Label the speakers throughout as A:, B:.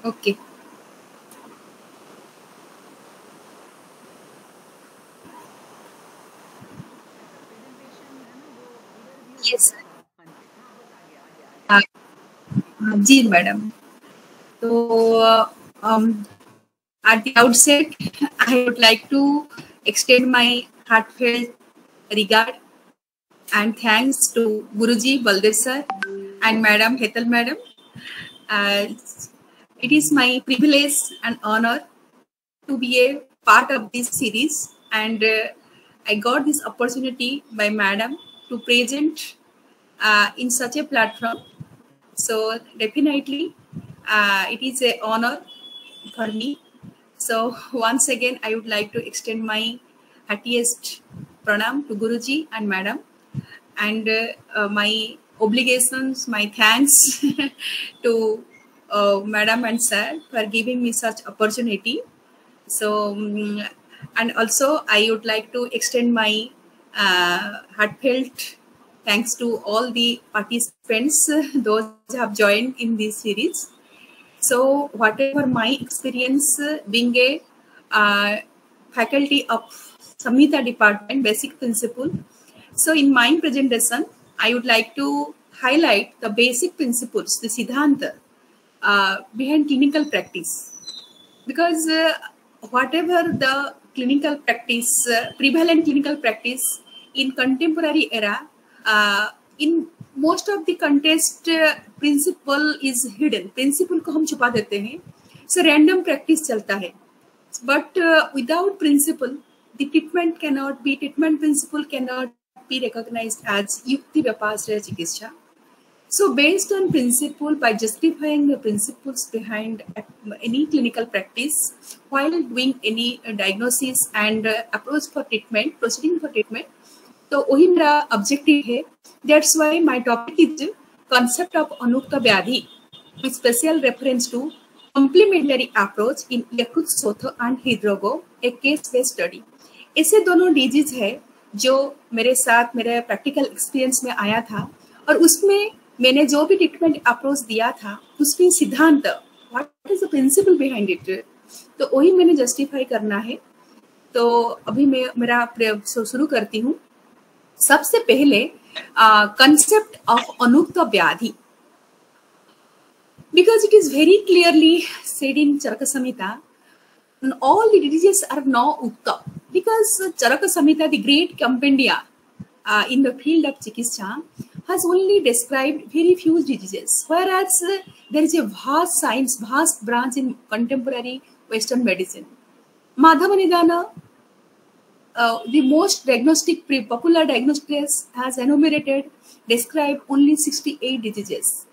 A: Okay. Yes sir. हाँ, हाँ, जी मैडम। तो at the outset, I would like to extend my heartfelt regard and thanks to Guruji Baldev sir and Madam Hetal Madam. Uh, it is my privilege and honor to be a part of this series, and I got this opportunity by Madam to present in such a platform. So definitely, it is an honor for me. So once again, I would like to extend my heartiest pranam to Guruji and Madam, and my obligations, my thanks to Madam and Sir for giving me such opportunity. So, and also I would like to extend my heartfelt thanks to all the participants, those who have joined in this series. So, whatever my experience being a faculty of Samhita department, basic principle. So, in my presentation, I would like to highlight the basic principles, the Siddhanta behind clinical practice. Because whatever the clinical practice, prevalent clinical practice in contemporary era, in most of the context, principle is hidden. Principle को हम छुपा देते हैं. So random practice चलता है. But without principle, the treatment principle cannot be recognized as yukti vyapasraya chikitsa. So based on principle, by justifying the principles behind any clinical practice, while doing any diagnosis and approach for treatment, proceeding for treatment, तो वही मेरा objective है. That's why my topic is concept of Anukta Vyadhi, with special reference to complementary approach in Yakut-Sotho and Hidrogo, a case-based study. ऐसे दोनों disease है जो मेरे साथ मेरे प्रैक्टिकल एक्सपीरियंस में आया था, और उसमें मैंने जो भी ट्रीटमेंट अप्रोच दिया था उसमें सिद्धांत, what is the principle behind it, तो वही मैंने जस्टिफाई करना है. तो अभी मैं मेरा शुरू करती हूँ. सबसे पहले कंसेप्ट ऑफ अनुक्त व्याधि, because it is very clearly said in Charaka Samhita, all the diseases are now ukta, because Charaka Samhita, the great compendia in the field of Chikitsa, has only described very few diseases, whereas there is a vast science, vast branch in contemporary Western medicine. Madhavanidana, the most popular diagnostics, has enumerated, described only 68 diseases.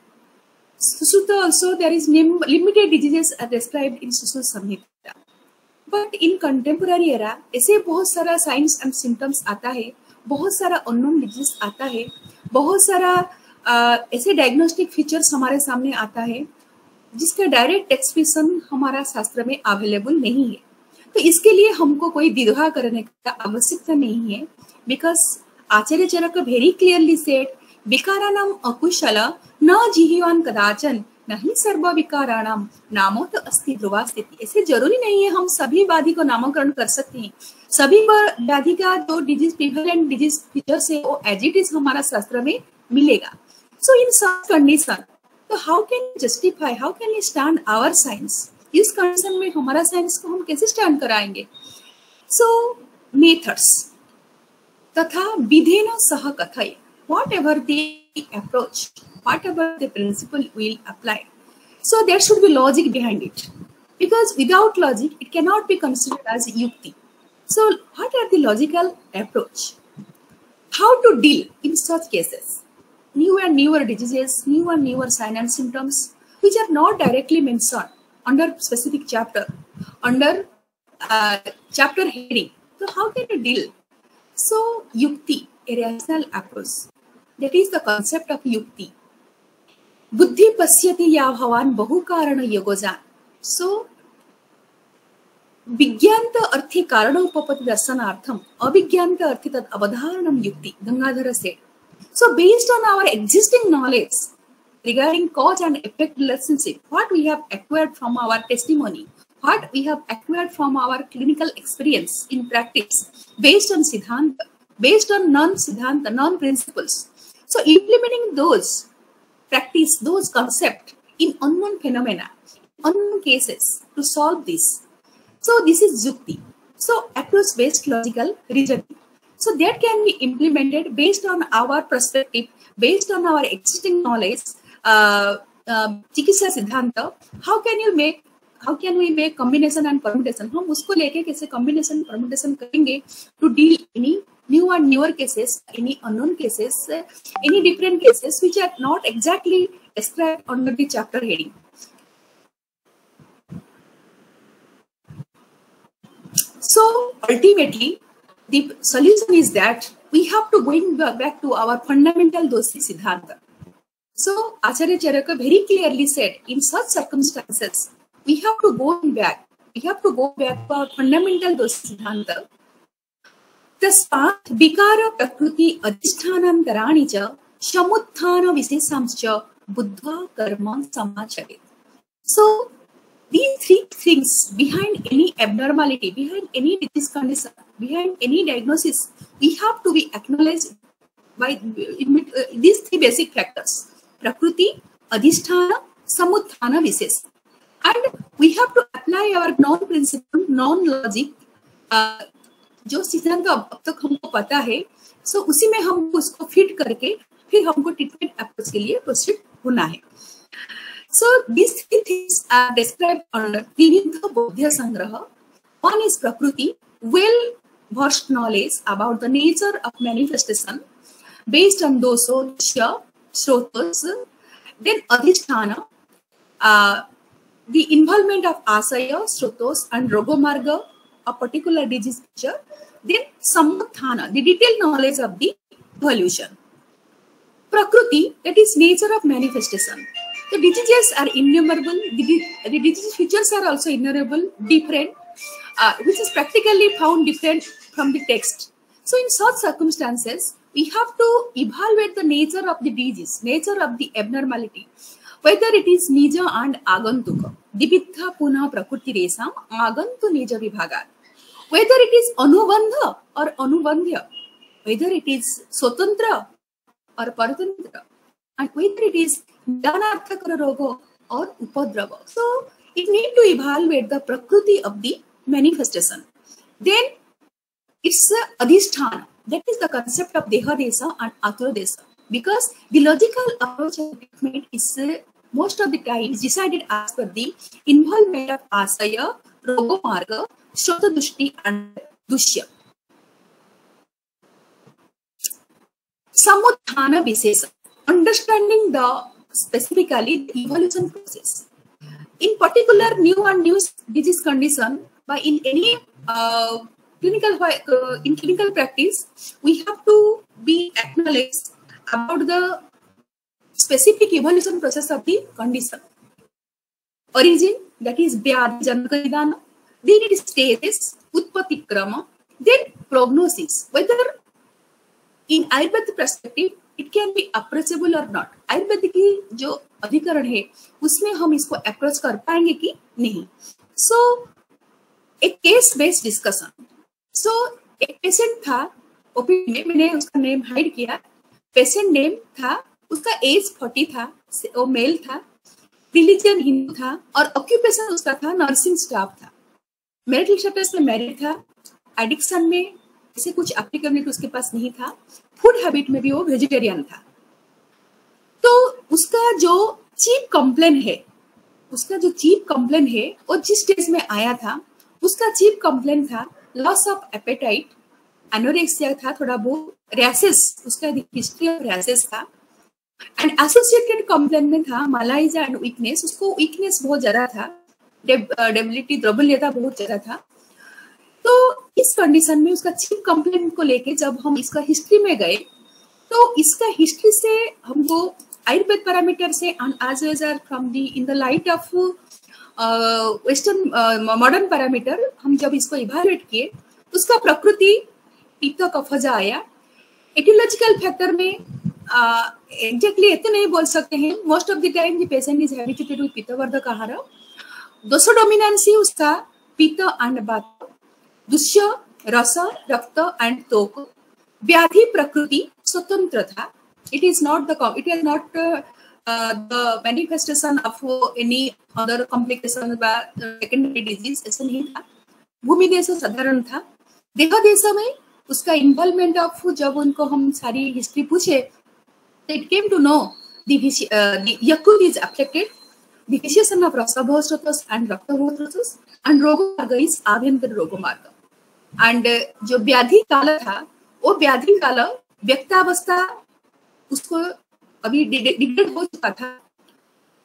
A: Susuta also, there is limited diseases are described in Susuta Samhita. But in contemporary era ऐसे बहुत सारा science and symptoms आता है, बहुत सारा unknown disease आता है, बहुत सारा ऐसे डायग्नोस्टिक फीचर्स हमारे सामने आता है जिसका डायरेक्ट एक्सप्रेशन हमारा शास्त्र में अवेलेबल नहीं है. तो इसके लिए हमको कोई द्विधा करने का आवश्यकता नहीं है, because Acharya Charaka very clearly said, विकाराणाम अकुशल न जिह्वान कदाचन नहीं सर्व विकाराणाम नामो तो अस्ति ध्रुवा स्थिति. ऐसे जरूरी नहीं है हम सभी व्याधि को नामकरण कर सकते हैं. सभी व्याधि का जो डिजीज प्रिवेलेंट डिजीज फीचर्स है वो एज इट इज हमारा शास्त्र में मिलेगा. सो इन सच कंडीशन, तो how can justify, how can we stand our science? इस कंडीशन में हमारा साइंस को हम कैसे स्टैंड कराएंगे? सो मेथड्स तथा विधेन सह कथय, what ever the approach, whatever the principle will apply. So there should be logic behind it, because without logic it cannot be considered as yukti. So what are the logical approach? How to deal in such cases? Newer and newer diseases, newer and newer signs and symptoms which are not directly mentioned under specific chapter, under chapter heading. So how can you deal? So yukti, a rational approach. That is the concept of yukti. Buddhi pasyati ya bhavan bahu karana yogojan. So, vigyanta arthi karana upapati darshanartham, avigyanta arthi tad avadharanam yukti, Gangadhara said. So, based on our existing knowledge, regarding cause and effect relationship, what we have acquired from our testimony, what we have acquired from our clinical experience in practice, based on siddhanta, based on non-siddhanta, non-principles. So implementing those practice, those concepts in unknown phenomena, unknown cases to solve this. So this is Yukti. So approach-based logical reasoning. So that can be implemented based on our perspective, based on our existing knowledge. चिकित्सा सिद्धांत, how can we make combination and permutation? हम उसको लेके कैसे combination permutation करेंगे to deal any new and newer cases, any unknown cases, any different cases which are not exactly described under the chapter heading. So ultimately, the solution is that we have to going back to our fundamental dosi siddhanta. So Acharya Charaka very clearly said, in such circumstances, we have to go back. We have to go back to our fundamental dosi siddhanta. तस्मात् विकार प्रकृति अधिष्ठानान्तराणि च समुत्थान विशेषांश्च बुद्ध्वा कर्म समाचरेत्. So these three things behind any abnormality, behind any disease condition, behind any diagnosis, we have to be acknowledged by these three basic factors: prakriti, adhisthana, samutthana, vishesh. And we have to apply our non-principle, non-logic, जो सिद्धांत अब तक हमको पता है, सो उसी में हमको उसको फिट करके फिर हमको ट्रीटमेंट अप्रोच के लिए प्रोसीड होना है. So these three things are described under Trividha Bodhya Sangraha. One is Prakriti, well-versed knowledge about the nature of manifestation based on doso, dashya, srotas. Then Adhisthana, the involvement of asaya, srotos and rogomarga, a particular disease picture. Then Samutthana, the detailed knowledge of the evolution. Prakriti, that is nature of manifestation. The diseases are innumerable. The disease features are also innumerable, different, which is practically found different from the text. So in such circumstances, we have to evaluate the nature of the disease, nature of the abnormality, whether it is nija and agantuka, dividha punha prakriti resam agantu nija vibhagat, whether it is anubandha or anubandhya, whether it is swatantra or paratantra, and whether it is dhanarthakara roga or upadrava. So it need to evaluate the prakriti of the manifestation. Then it's adhisthana, that is the concept of deha desa and atara desa, because the logical approach of treatment is most of the time is decided as per the involvement of asaya, rogomarga, shrota-dushti and dushya. Samutthana visesa, understanding the specifically the evolution process. In particular, new and new disease condition, by in any clinical practice, we have to be acknowledged about the specific evolution process of the condition. Origin, that is Vyadhi Janaka Nidana, then it is stages, Utpatti Krama, then prognosis, whether in Ayurvedic perspective it can be approachable or not. Ayurvedic की जो अधिकरण है उसमें हम इसको approach कर पाएंगे कि नहीं. So एक केस बेस्ड डिस्कशन. सो एक पेशेंट था ओपीडी में, मैंने उसका नेम हाइड किया. पेशेंट नेम था, उसका एज 40 था, वो मेल था, रिलीजन हिंदू था और ऑक्यूपेशन उसका था नर्सिंग स्टाफ था. मैरिटल स्टेटस में मैरिड था, एडिक्शन में ऐसे कुछ एप्लीकेबिलिटी उसके पास नहीं था, फूड हैबिट में भी वो वेजिटेरियन था. तो उसका जो चीफ कंप्लेन है, वो जिस स्टेज में आया था उसका चीफ कंप्लेन था लॉस ऑफ एपेटाइट, एनोरेक्सिया था, थोड़ा बहुत रैशेस, उसका हिस्ट्री ऑफ रैशेस था, एंड एसोसिएटेड कंप्लेन में था मलाइजा एंड वीकनेस. उसको वीकनेस बहुत ज्यादा था, डेबिलिटी द्रव्यता बहुत ज्यादा था. तो इस कंडीशन में उसका चीफ कंप्लेन को लेके जब हम इसका हिस्ट्री में गए तो इसका हिस्ट्री से हमको आयुर्वेद पैरामीटर से and as well as from the in the light of western modern parameter हम जब इसको इवैल्यूएट किए, उसका प्रकृति पित्त कफजा आया. एटियोलॉजिकल फैक्टर में एग्जैक्टली इतने नहीं बोल सकते हैं. Most of the time the patient is habituated with पित्तवर्धक आहार. दोष डोमिनेंसी उसका पित्त एंड वात, दुष्य, रस, रक्त एंड त्वक. व्याधि प्रकृति स्वतंत्र था. It is not the manifestation of any other complication বা secondary disease. ऐसा नहीं था. भूमि देश साधारण था. देह देश में उसका इन्वॉल्वमेंट ऑफ, जब उनको हम सारी हिस्ट्री पूछे, it came to know the Yakut is affected, the vitiation of रसभोस्रोतस and रक्तभोस्रोतस and रोगमार्ग is आभ्यंतर रोगमार्ग. and जो व्याधि काल था, वो व्याधि काल व्यक्तावस्था उसको अभी डिग्रेड हो चुका था,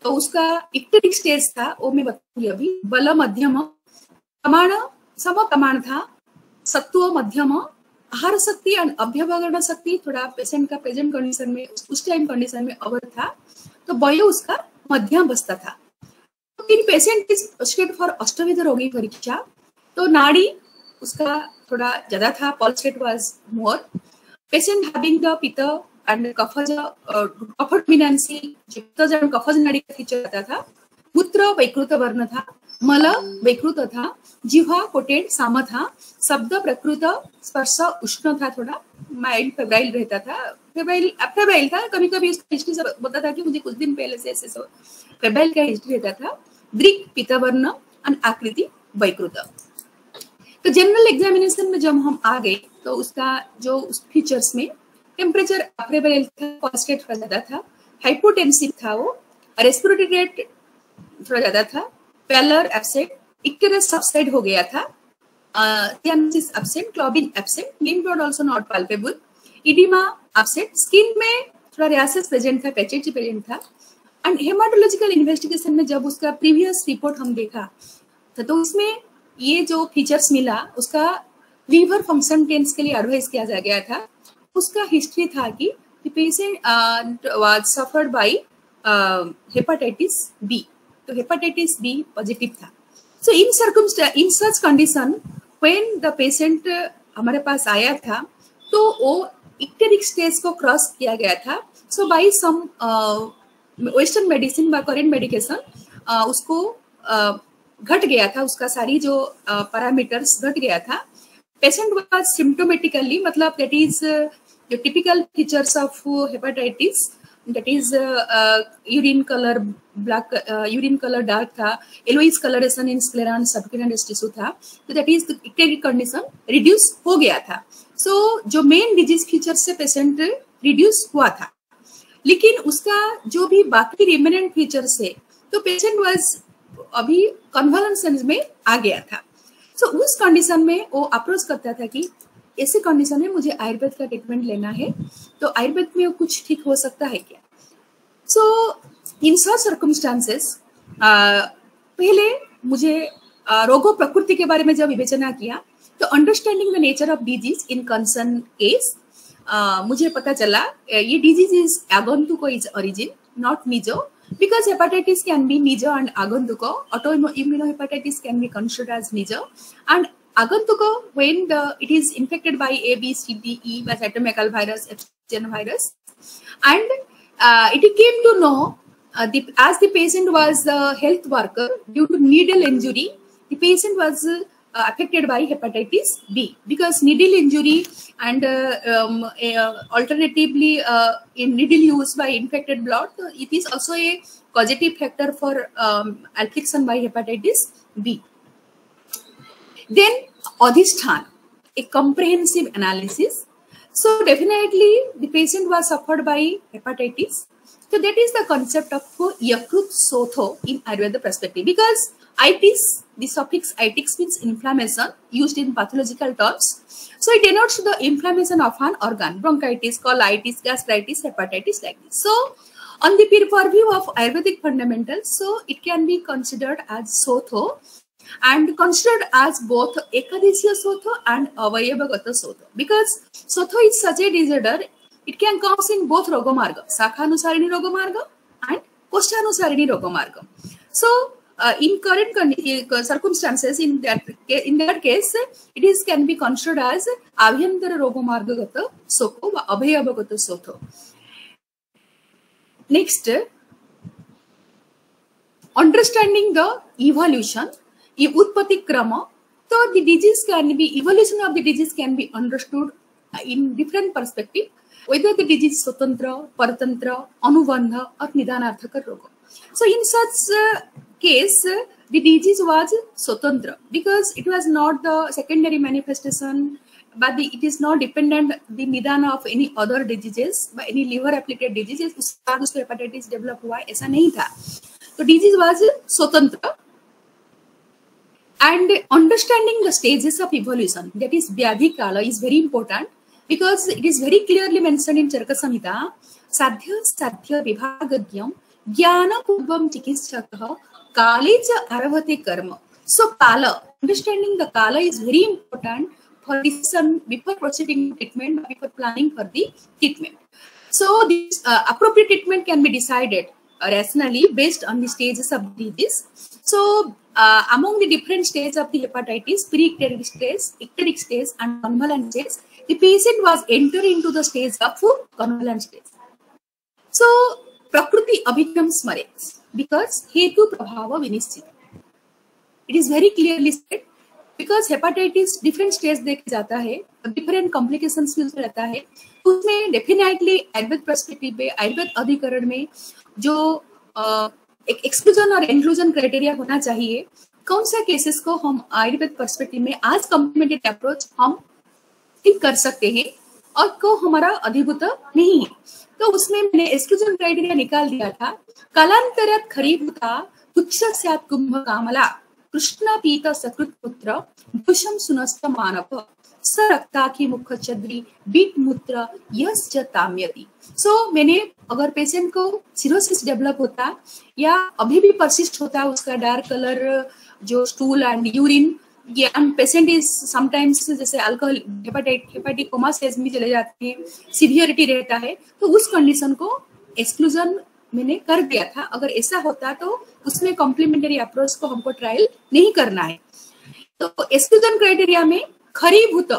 A: तो उसका इक्टेरिक स्टेज था, वो मैं बताऊंगी अभी. बल मध्यम, प्रमाण सम प्रमाण था, सत्व मध्यम, आहार शक्ति और अभ्यवगरण शक्ति थोड़ा पेशेंट का प्रेजेंट कंडीशन में, उस टाइम कंडीशन में अवर था, तो वय उसका मध्यम अवस्था था. तो फिर पेशेंट इज स्टेट फॉर अष्टविध रोगी परीक्षा, तो नाड़ी उसका थोड़ा ज्यादा था, pulse rate was more. Patient having the पित्त एंड कफज कफ डोमिनेंसी, पित्तजन कफज नाड़ी का फीचर आता था. मूत्र वैकृत वर्ण था, मल वैकृत था, जिह्वा कोटेड साम था, शब्द प्रकृत, स्पर्श उष्ण था, थोड़ा माइल्ड फेब्राइल रहता था. फेब्राइल था, कभी कभी उसका हिस्ट्री से बोलता था कि मुझे कुछ दिन पहले से ऐसे फेब्राइल का हिस्ट्री रहता था. दृक पित्तवर्ण एंड आकृति वैकृत. तो जनरल एग्जामिनेशन में जब हम आ गए, तो उसका जो फीचर्स में टेम्परेचर फेब्राइल था, पल्स रेट थोड़ा ज्यादा था, हाइपोटेंसिव था वो, रेस्पिरेटरी रेट थोड़ा ज्यादा था, पैलर एब्सेंट, इक्टेरस सबसाइड हो गया था, cyanosis absent, clubbing absent, lymph node also not palpable, oedema absent, skin में थोड़ा रैशेस प्रेजेंट था, पैचेज प्रेजेंट था. एंड हेमाटोलॉजिकल इन्वेस्टिगेशन में जब उसका प्रीवियस रिपोर्ट हम देखा, तो उसमें ये जो फीचर्स मिला, उसका लीवर फंक्शन टेंस के लिए एडवाइस किया जा गया था. उसका हिस्ट्री था कि patient was suffered by hepatitis B, तो हेपेटाइटिस बी पॉजिटिव था. So in such condition when the patient हमारे पास आया था, तो वो इक्टेरिक स्टेज को क्रॉस किया गया था. सो बाय सम वेस्टर्न मेडिसिन बा कोरियन मेडिकेशन उसको घट गया था, उसका सारी जो पैरामीटर्स घट गया था. पेशेंट वाज सिम्टोमेटिकली, मतलब दैट इज जो typical features of hepatitis, that is urine colour black, urine colour dark था, yellowish colouration in sclera and subcutaneous tissue था. तो that is the icteric condition reduce हो गया था. सो जो main disease feature से patient reduce हुआ था, लेकिन उसका जो भी बाकी रिमेनेंट फीचर्स है, तो पेशेंट वाज अभी कन्वलेसेंस में आ गया था. सो उस कंडीशन में वो अप्रोच करता था कि ऐसे कंडीशन में मुझे आयुर्वेद का ट्रीटमेंट लेना है, तो आयुर्वेद में कुछ ठीक हो सकता है क्या. सो इन सच सर्कमस्टांसेस पहले मुझे रोगों प्रकृति के बारे में जब विवेचना किया, तो understanding the nature of disease in concern case, मुझे पता चला ये डिजीज इज आगंतुक is origin, not Mizo, because hepatitis can be mijo and agantuko. Autoimmunohepatitis can be considered as mijo, and agantuko when it is infected by A, B, C, D, E, by cytomegalovirus, Epstein virus. And it came to know as the patient was a health worker, due to needle injury, the patient was affected by hepatitis B, because needle injury and alternatively in needle use by infected blood, it is also a causative factor for affliction by hepatitis B. Then adhisthan, a comprehensive analysis. So definitely the patient was suffered by hepatitis. So that is the concept of Yakrut Sotho in Ayurveda perspective, because itis, the suffix itis means inflammation used in pathological terms. So it denotes the inflammation of an organ, bronchitis, colitis, gastritis, hepatitis, like this. So on the purview of Ayurvedic fundamentals, so it can be considered as Sotho and considered as both Ekadeshiya Sotho and Avayavagata Sotho, because Sotho is such a disorder, it can cause in both Rogomarga, Sakhanusarini Rogomarga and Koshtanusarini Rogomarga. So in current circumstances, in that case, it is can be considered as Abhyantara Rogomargagata Sotho or Abhayavagata Sotho. Next, understanding the evolution, utpatti krama. So the disease can be, evolution of the disease can be understood in different perspective, whether the disease swatantra, paratantra, anubandha or nidanarthaka roga. So in such case, the disease was swatantra because it was not the secondary manifestation, but it is not dependent the nidana of any other diseases, by any liver afflicted diseases. उसको hepatitis develop हुआ ऐसा नहीं था. So disease was swatantra. And understanding the stages of evolution, that is Vyadhi Kala, is very important because it is very clearly mentioned in Charaka Samhita. Sadhya Sadhya Vibhagadyam Jnana Purvam Chikitsaha Kalecha Aravate Karma. So Kala, understanding the Kala is very important for decision before proceeding treatment, before planning for the treatment. So this appropriate treatment can be decided rationally based on the stages of disease. So among the different stages of the hepatitis, pre-ecteric stage, ecteric stage and convalescent stage, the patient was entering into the stage of convalescent stage. So Prakriti Abhinam Smarets because Hetu Prabhava Vinischit. It is very clearly said because hepatitis different stage देखे जाता है, different complications भी उसमें रहता है, उसमें definitely Ayurveda perspective में, आयुर्वेद अधिकरण में जो एक एक्सक्लूजन और इंक्लूजन क्राइटेरिया होना चाहिए, कौन सा केसेस को हम आयुर्वेद पर्सपेक्टिव में आज कॉम्प्लीमेंटेड अप्रोच हम ठीक कर सकते हैं और को हमारा अधिभूत नहीं है. तो उसमें मैंने एक्सक्लूजन क्राइटेरिया निकाल दिया था. कालांतरात् खरीभूता तुच्छ स्यात् कुंभ कामला कृष्ण पीत सकृत पुत्र दुषम सुनस्त मानव स रक्ताखी मुख चद्री बीट मूत्र यश्च ताम्यति. सो मैंने अगर पेशेंट को सिरोसिस डेवलप होता या अभी भी परसिस्ट होता उसका डार्क कलर जो स्टूल एंड यूरिन, ये पेशेंट इज समटाइम्स जैसे अल्कोहल हेपेटिक कोमा स्टेज में चले जाते हैं, सीवियरिटी रहता है, तो उस कंडीशन को एक्सक्लूजन मैंने कर दिया था. अगर ऐसा होता तो उसमें कॉम्प्लीमेंटरी अप्रोच को हमको ट्रायल नहीं करना है. तो एक्सक्लूजन क्राइटेरिया में खरीभूत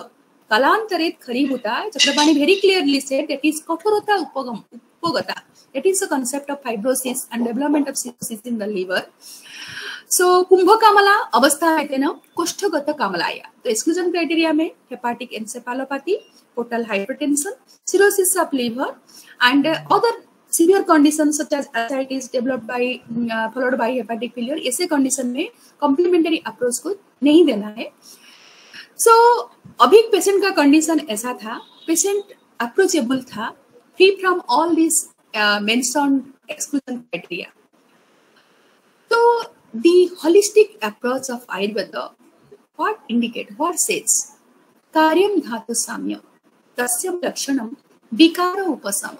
A: कालांतरित खरीभूता Chakrapani very clearly said that is कठोरता उपगता, that is the concept of fibrosis and development of cirrhosis in the liver. So कुंभ कामला अवस्था है तेना कुष्ठगत कामलाया. तो एक्सक्लूजन क्राइटेरिया में hepatic encephalopathy, portal hypertension, cirrhosis of liver and other severe conditions such as ascites developed by followed by hepatic failure, ऐसे condition में complementary approach को नहीं देना है. सो अभी पेशेंट का कंडीशन ऐसा था, पेशेंट अप्रोचेबल था, free from all this mentioned exclusion criteria. तो the holistic approach of Ayurveda what indicate, what says कार्यम धातु साम्य तस्यम लक्षणम विकार उपशम.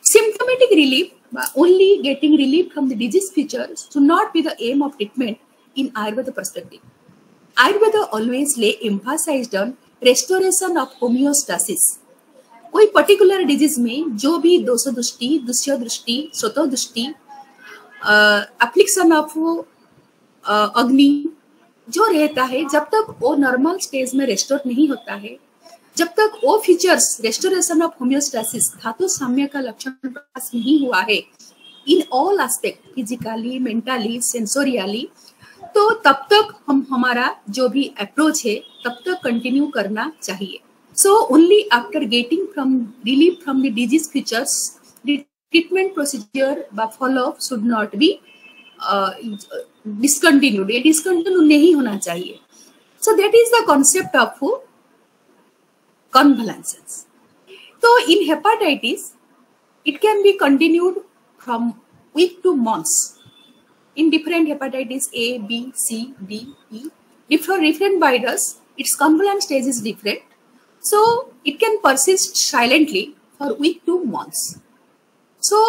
A: Symptomatic relief, only getting relief from the disease features should not be the aim of treatment in Ayurveda perspective. Ayurveda always lay emphasized on restoration of homeostasis. कोई particular disease में जो भी दोष दृष्टि, दुष्य दृष्टि, स्वतः दृष्टि, एप्लीकेशन ऑफ अग्नि जो रहता है, जब तक वो नॉर्मल स्टेज में रेस्टोर नहीं होता है, जब तक वो फीचर्स रेस्टोरेशन ऑफ होम्योस्टेसिस धातु साम्य का लक्षण प्रकाश नहीं हुआ है in all aspect, physically, mentally, sensorially, तो तब तक हम हमारा जो भी अप्रोच है तब तक कंटिन्यू करना चाहिए. So only after getting from relief from the disease features the treatment procedure बा follow up should not be discontinued. ये डिसकंटिन्यू नहीं होना चाहिए. So that is the concept of convalescence. So in hepatitis, it can be continued from week to months. In different hepatitis A, B, C, D, E, different virus, its convalescent stage is different. So it can persist silently for week to months. So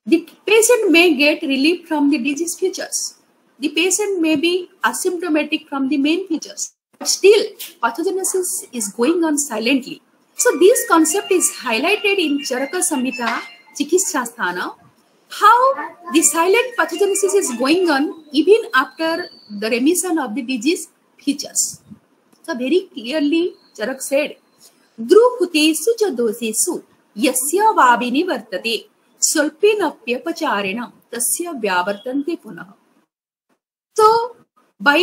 A: the patient may get relief from the disease features. The patient may be asymptomatic from the main features. But still, pathogenesis is going on silently. So this concept is highlighted in Charaka Samhita Chikitshasthana, how the silent pathogenesis is going on even after the remission of the disease features. So very clearly Charak said, Druhutesu cha dosesu yasya vabini vartate स्वल्पेनाप्यपचारेण तस्य व्यावर्तन्ते पुनः. So by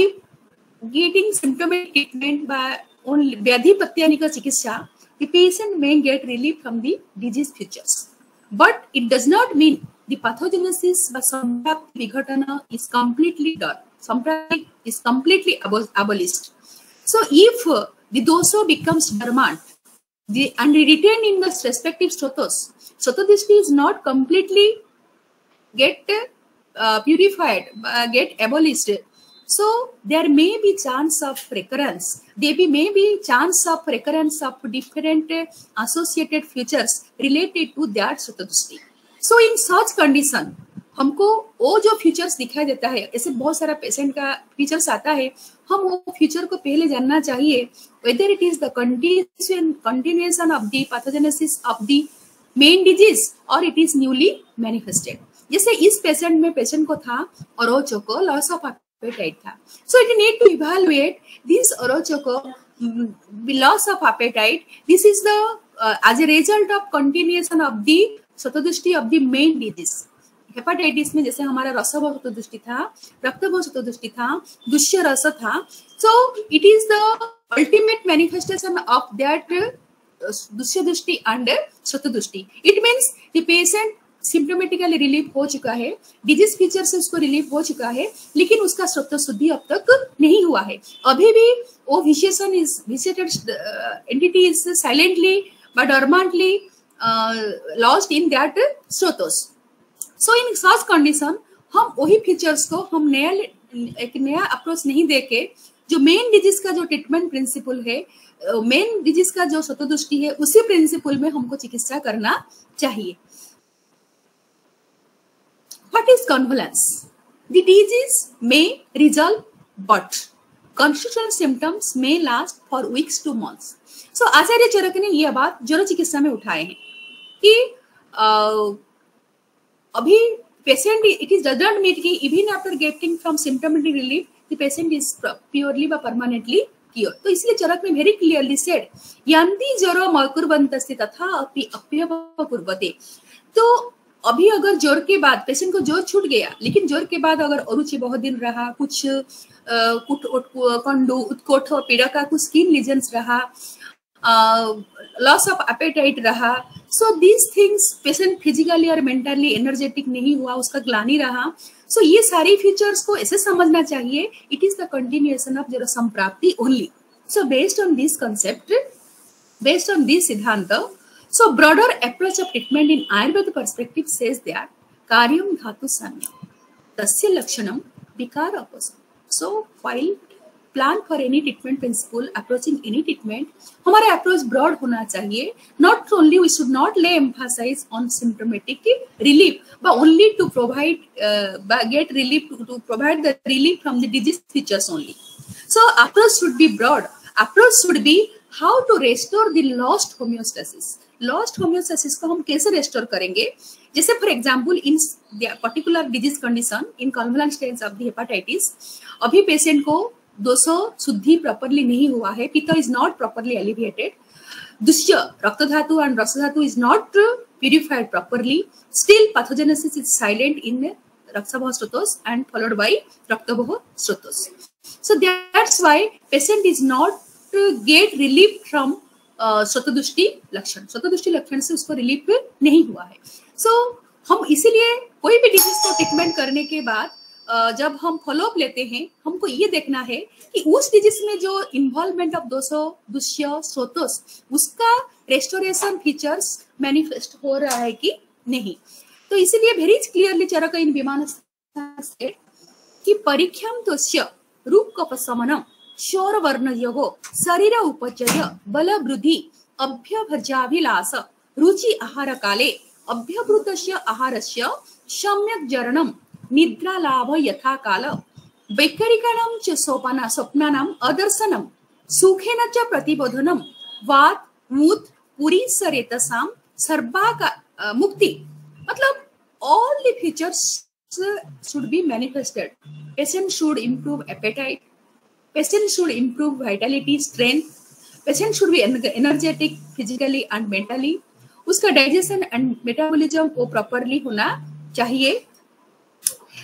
A: getting symptomatic treatment by only Vyadhipatyanika Chikitsa, the patient may get relief from the disease features. But it does not mean the pathogenesis by Samprapti Vighatana is completely done. Samprapti is completely abolished. So if the dosa becomes dormant and retained in the respective stotos, Sotodishti is not completely get purified, get abolished. So there may be chance of recurrence. There may be chance of recurrence of different associated features related to that Sotodishti. So in such condition, हमको वो जो features दिखाई देता है, ऐसे बहुत सारा patient का फीचर्स आता है, हम वो फीचर को पहले जानना चाहिए, whether it is the continuation of the pathogenesis of the main disease or it is newly manifested. जैसे इस पेशेंट में पेशेंट को था ओरोचोको लॉस ऑफ एपेटाइट था, so it need to evaluate this ओरोचोको loss of appetite. This is the as a result of continuation of the शतदृष्टि of the main disease. Hepatitis में जैसे हमारा रसभव शतदृष्टि था, रक्तभव शतदृष्टि था, दुष्य रस था, so it is the ultimate manifestation of that दुष्य दृष्टि एंड शतदृष्टि. It means the patient symptomatically relief हो चुका है, डिजीज फीचर से उसको रिलीफ हो चुका है, लेकिन उसका स्रोत शुद्धि अब तक नहीं हुआ है. अभी भी वो विशेषण is visited entity is silently but dormantly lost in that स्रोतोस. सो इन सच कंडीशन हम वही फीचर्स को हम एक नया अप्रोच नहीं देके जो मेन डिजीज का जो ट्रीटमेंट प्रिंसिपल है, मेन डिजीज का जो शतदृष्टि है, उसी प्रिंसिपल में हमको चिकित्सा करना चाहिए. What is convalescence? The disease may resolve, but constitutional symptoms may last for weeks to months. So आचार्य चरक ने यह बात ज्वर चिकित्सा में उठाए हैं कि अभी patient it is doesn't mean कि even after getting from symptomatic relief the patient is purely व परमानेंटली क्योर. तो इसलिए चरक ने वेरी क्लियरली सेड यंति ज्वरो मकुर्वन्तस्ति तथा अपि अप्यव कुर्वते. तो अभी अगर ज्वर के बाद पेशेंट को ज्वर छूट गया, लेकिन ज्वर के बाद अगर अरुचि बहुत दिन रहा, कुछ कंडू उत्कोठ पीड़ा का कुछ स्किन लीजन्स रहा, लॉस ऑफ एपेटाइट रहा, सो दीज थिंग्स पेशेंट फिजिकली और मेंटली एनर्जेटिक नहीं हुआ, उसका ग्लानी रहा. सो ये सारी फीचर्स को ऐसे समझना चाहिए, it is the continuation of जरा संप्राप्ति only. So based on this concept, based on this सिद्धांत, so broader approach of treatment in Ayurveda perspective says that karyam dhatu samya tasya lakshanam vikara opposite. So while plan for any treatment principle, approaching any treatment, हमारा approach broad होना चाहिए. Not only we should not lay emphasis on symptomatic relief, but only to provide get relief to provide the relief from the disease features only. So approach should be broad. Approach should be how to restore the lost homeostasis. Lost homeostasis को हम कैसे restore करेंगे? जैसे for example in particular disease condition in convalescent stage of the hepatitis, अभी patient को 200 शुद्धि properly नहीं हुआ है, pitta is not properly alleviated, दुष्य रक्त धातु एंड रस धातु is not purified properly, still pathogenesis is silent in रक्तभव स्रोतोस एंड फॉलोड बाय रक्तभव स्रोतोस. So that's why patient is not get relief from शतदृष्टि लक्षण. शतदृष्टि लक्षण से उसको रिलीफ नहीं हुआ है. सो हम इसीलिए कोई भी डिजीज को ट्रीटमेंट करने के बाद जब हम फॉलोअप लेते हैं, हमको ये देखना है कि उस डिजीज में जो इन्वॉल्वमेंट ऑफ दुष्य स्रोतोस, उसका रेस्टोरेशन फीचर्स मैनिफेस्ट हो रहा है कि नहीं. तो इसीलिए वेरी क्लियरली चरक इन विमान कि परीक्षाम तस्य रूप कपशमनम शोर वर्ण योगो शरीर उपचय बल वृद्धि अभ्यभजाभिलाष रुचि आहार काले अभ्यभृतस्य आहारस्य सम्यक् जरणं निद्रा लाभ यथा काल वैकरिकाणां च स्वप्नानां अदर्शनं सुखेन च प्रतिबोधनं वात मूत पुरी सरेतसां सर्वाका मुक्ति. मतलब all the features should be manifested. Patient should improve appetite, patient should improve vitality, strength, patient should be energetic physically and mentally. उसका डाइजेशन एंड मेटाबॉलिज्म वो प्रॉपरली होना चाहिए।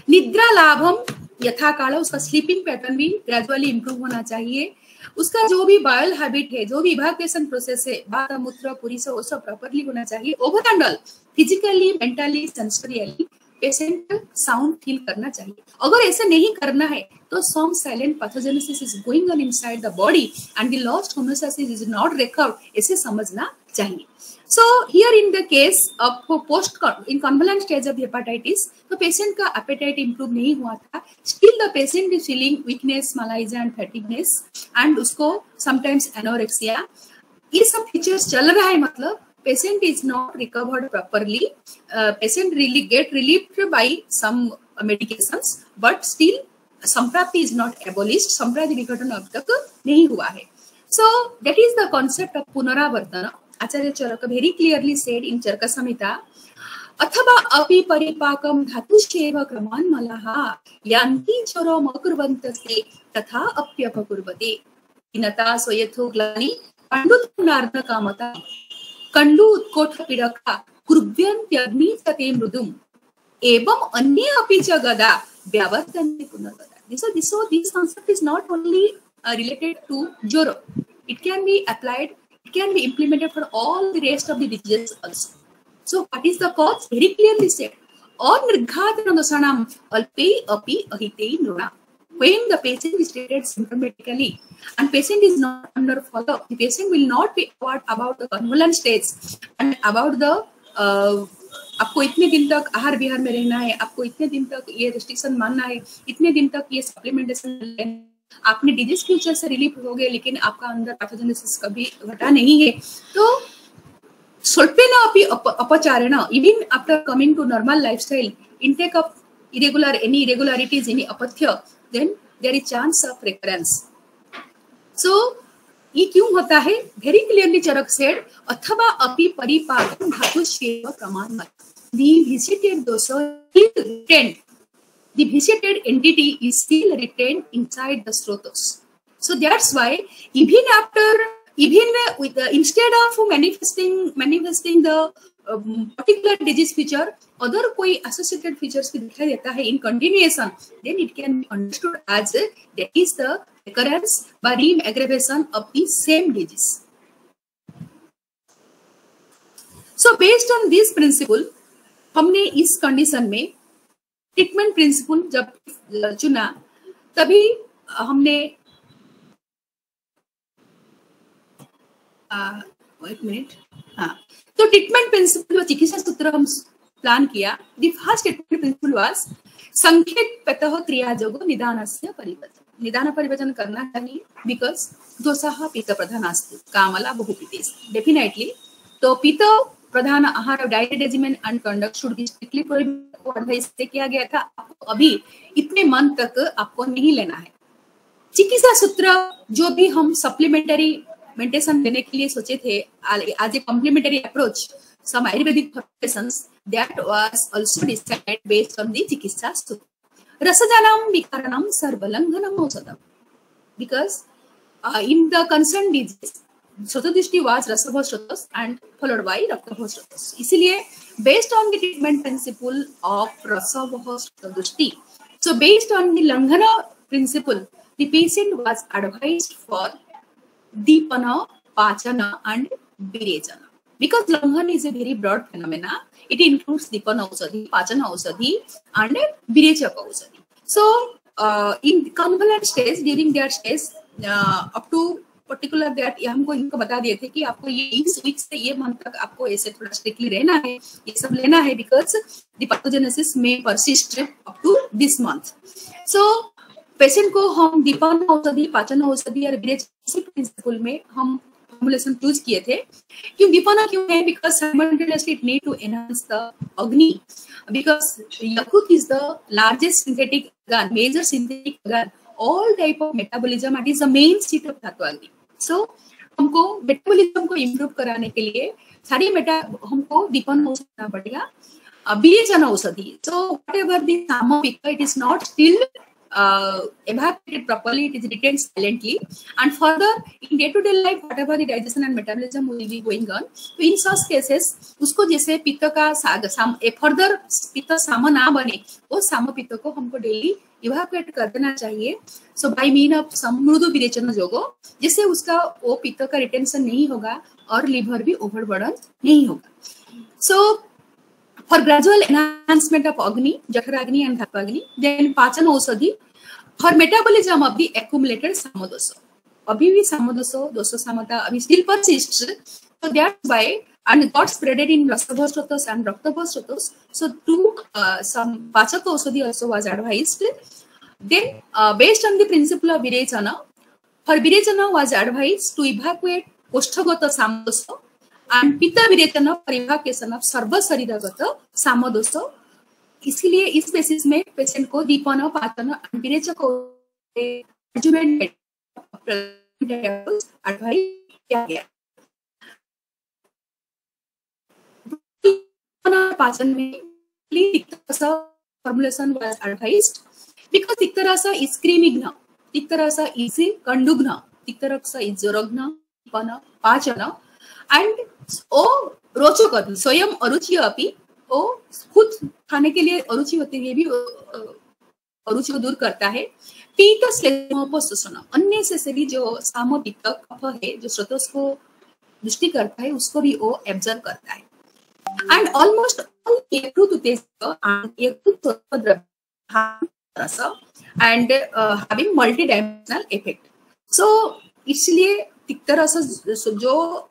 A: निद्रा लाभम यथा काल, उसका स्लीपिंग पैटर्न भी ग्रेजुअली इंप्रूव होना चाहिए। उसका जो भी बायल हैबिट है, जो भी इवैक्यूएशन प्रोसेस है, बाथ मूत्र पूरी से वो सब प्रॉपरली होना चाहिए। Overall physically, mentally, sensorially patient sound feel करना चाहिए। अगर ऐसा नहीं करना है तो some silent pathogenesis is going on inside the body and the lost homeostasis is not recovered, ऐसे समझना चाहिए। So here in the case of post in convalescent stage of hepatitis, तो patient का appetite improve नहीं हुआ था, still the patient is feeling weakness, malaise and fatigueness and उसको sometimes anorexia, ये सब features चल रहा है, मतलब patient is not recovered properly, patient really get relieved by some medications but still संप्राप्ति is not abolished, संप्राप्ति विघटन अब तक नहीं हुआ है। So that is the concept of पुनरावर्तन। आचार्य चरक very clearly said in चरक संहिता, अथवा अपि परिपाकम धातुश्चैव क्रमान् मलः यान्ति चरम अकुर्वन्तस्ते तथा अप्यपकुर्वते हिनता स्वयथो ग्लानि पाण्डुत्पुनार्ध कामता कंडु उत्कोट पीडका कुर्व्यन्त्यग्नि तते मृदुम एवं अन्ये अपि च गदा व्यावर्तन्ते पुनर्गदा। So this concept is not only related to joro, it can be applied, it can be implemented for all the rest of the diseases also. So what is the cause? Very clearly said. Anirghatanadosanam alpe api ahite nruna. When the patient is treated symptomatically and patient is not under follow-up, the patient will not be aware about the convalescent states and about the आपको इतने दिन तक आहार विहार में रहना है, आपको इतने दिन तक ये रेस्ट्रिक्शन मानना है, इतने दिन तक ये सप्लीमेंटेशन लेना है, आपने डिजीज फ्यूचर से रिलीफ हो गए लेकिन आपका अंदर पैथोजेनेसिस कभी घटा नहीं है, तो स्वल्पेन अपि अपचारेण even after coming to normal lifestyle intake of any irregularities in अपथ्य, then there is chance of recurrence. So ये क्यों होता है? वेरी क्लियरली चरक सेड, अथवा अपि परिपाकम धातुश्चैव क्रमान् the vitiated dosa is retained. The vitiated entity is still retained inside the strotos. So that's why even with instead of manifesting the particular disease feature, other कोई associated features भी दिखाई देता है in continuation, then it can be understood as that is the recurrence by re-aggravation of the same disease. So based on this principle, हमने इस condition में treatment principal जब चुना तभी हमने एक मिनट, हाँ, तो ट्रीटमेंट प्रिंसिपल चिकित्सा सूत्र हम प्लान किया। The first treatment principle was संकेततः क्रियाजोगो निदानस्य परिवर्तन। निदान परिवर्तन करना चाहिए बिकॉज दोषः पित्त प्रधानास्तु कामला बहुपितेस्ति, डेफिनेटली। तो पित्त प्रधान आहार diet regiment and conduct should be strictly prohibited. Advice किया गया था आपको अभी इतने मंथ तक आपको नहीं लेना है। चिकित्सा सूत्र जो भी हम सप्लीमेंटरी मेडिटेशन देने के लिए सोचे थे आज a complementary approach some Ayurvedic formulations that was also decided based on the चिकित्सा सूत्र। रसजानाम विकारणम सर्वलंघनम औषधम, because in the concern disease Sotodishti was Rasabha Srotos and followed by Raktabha Srotos. इसीलिए based on the treatment principle of Rasabha Sotodishti, so based on the Langhana principle, the patient was advised for Dipana, Pachana and Virechana. Because Langhana is a very broad phenomena, it includes Dipana Ausadi, Pachana Ausadi and Virechaka Ausadi. So in convalescent stage, during their stage up to particular that ये हमको इनको बता दिए थे कि आपको ये इस वीक से ये मंथ तक आपको ऐसे थोड़ा स्ट्रिक्टली रहना है, ये सब लेना है बिकॉज द पैथोजेनेसिस में persist up to this month. So patient को हम दीपन औषधि, पाचन औषधि और विरेचन प्रिंसिपल में हम फॉर्मुलेशन चूज किए थे। क्यों दीपना क्यों है? Because simultaneously it need to enhance the agni, because yakrit is the largest synthetic organ, major synthetic organ, all type of metabolism, and is the main seat of धातु अग्नि। सो हमको मेटाबॉलिज्म को इम्प्रूव कराने के लिए सारी हमको दीपन औषधि करना पड़ेगा, विरेचन औषधि। सो व्हाटएवर द सामपिक, it is not still evaporated properly, it is retained silently, and further in day-to-day life, whatever the digestion and metabolism will be going on, तो in such cases उसको जैसे पित्त का फर्दर पित्त साम ना बने, वो साम पित्त को हमको डेली इवाकुएट कर देना चाहिए. सो बाय मीन ऑफ मृदु विरेचन जोगो, जिससे उसका वो पित्त का रिटेंशन नहीं होगा और लिवर भी ओवरबर्डन नहीं होगा. So for gradual enhancement of Agni, Jataragni and Dharpagni, then Pachan Osadi, for metabolism of the accumulated Samodoso. Abhi bhi Samodoso, Doso Samata, abhi still persists. So that's why, and it got spreaded in Rastabhostratos and Raktabhostratos. So two, some Pachaka Osadi also was advised. Then, based on the principle of Virechana, for Virechana was advised to evacuate Kosthagata Samodoso and Pitta Virechana for evacuation of सर्व शरीरगत सामदोष. इसलिए इस basis में patient को दीपन पाचन विरेचक advice किया गया. पाचन में formulation was advised because Tiktarasa is creamigna, Tiktarasa is kandugna, Tiktarasa is joragna, pana, pachana, and ओ रोचक स्वयं अरुचि अपि ओ खुद खाने के लिए अरुचि होती है भी अरुचि को दूर करता है. पीत श्लेष्मोपशोषण अननेसेसरी जो साम पित्त कफ है जो स्रोतों को दृष्टि करता है उसको भी वो एब्जॉर्ब करता है. एंड ऑलमोस्ट ऑल यकृत उत्तेजक एंड यकृत रस and having multi dimensional effect. So इसलिए तिक्तरस जो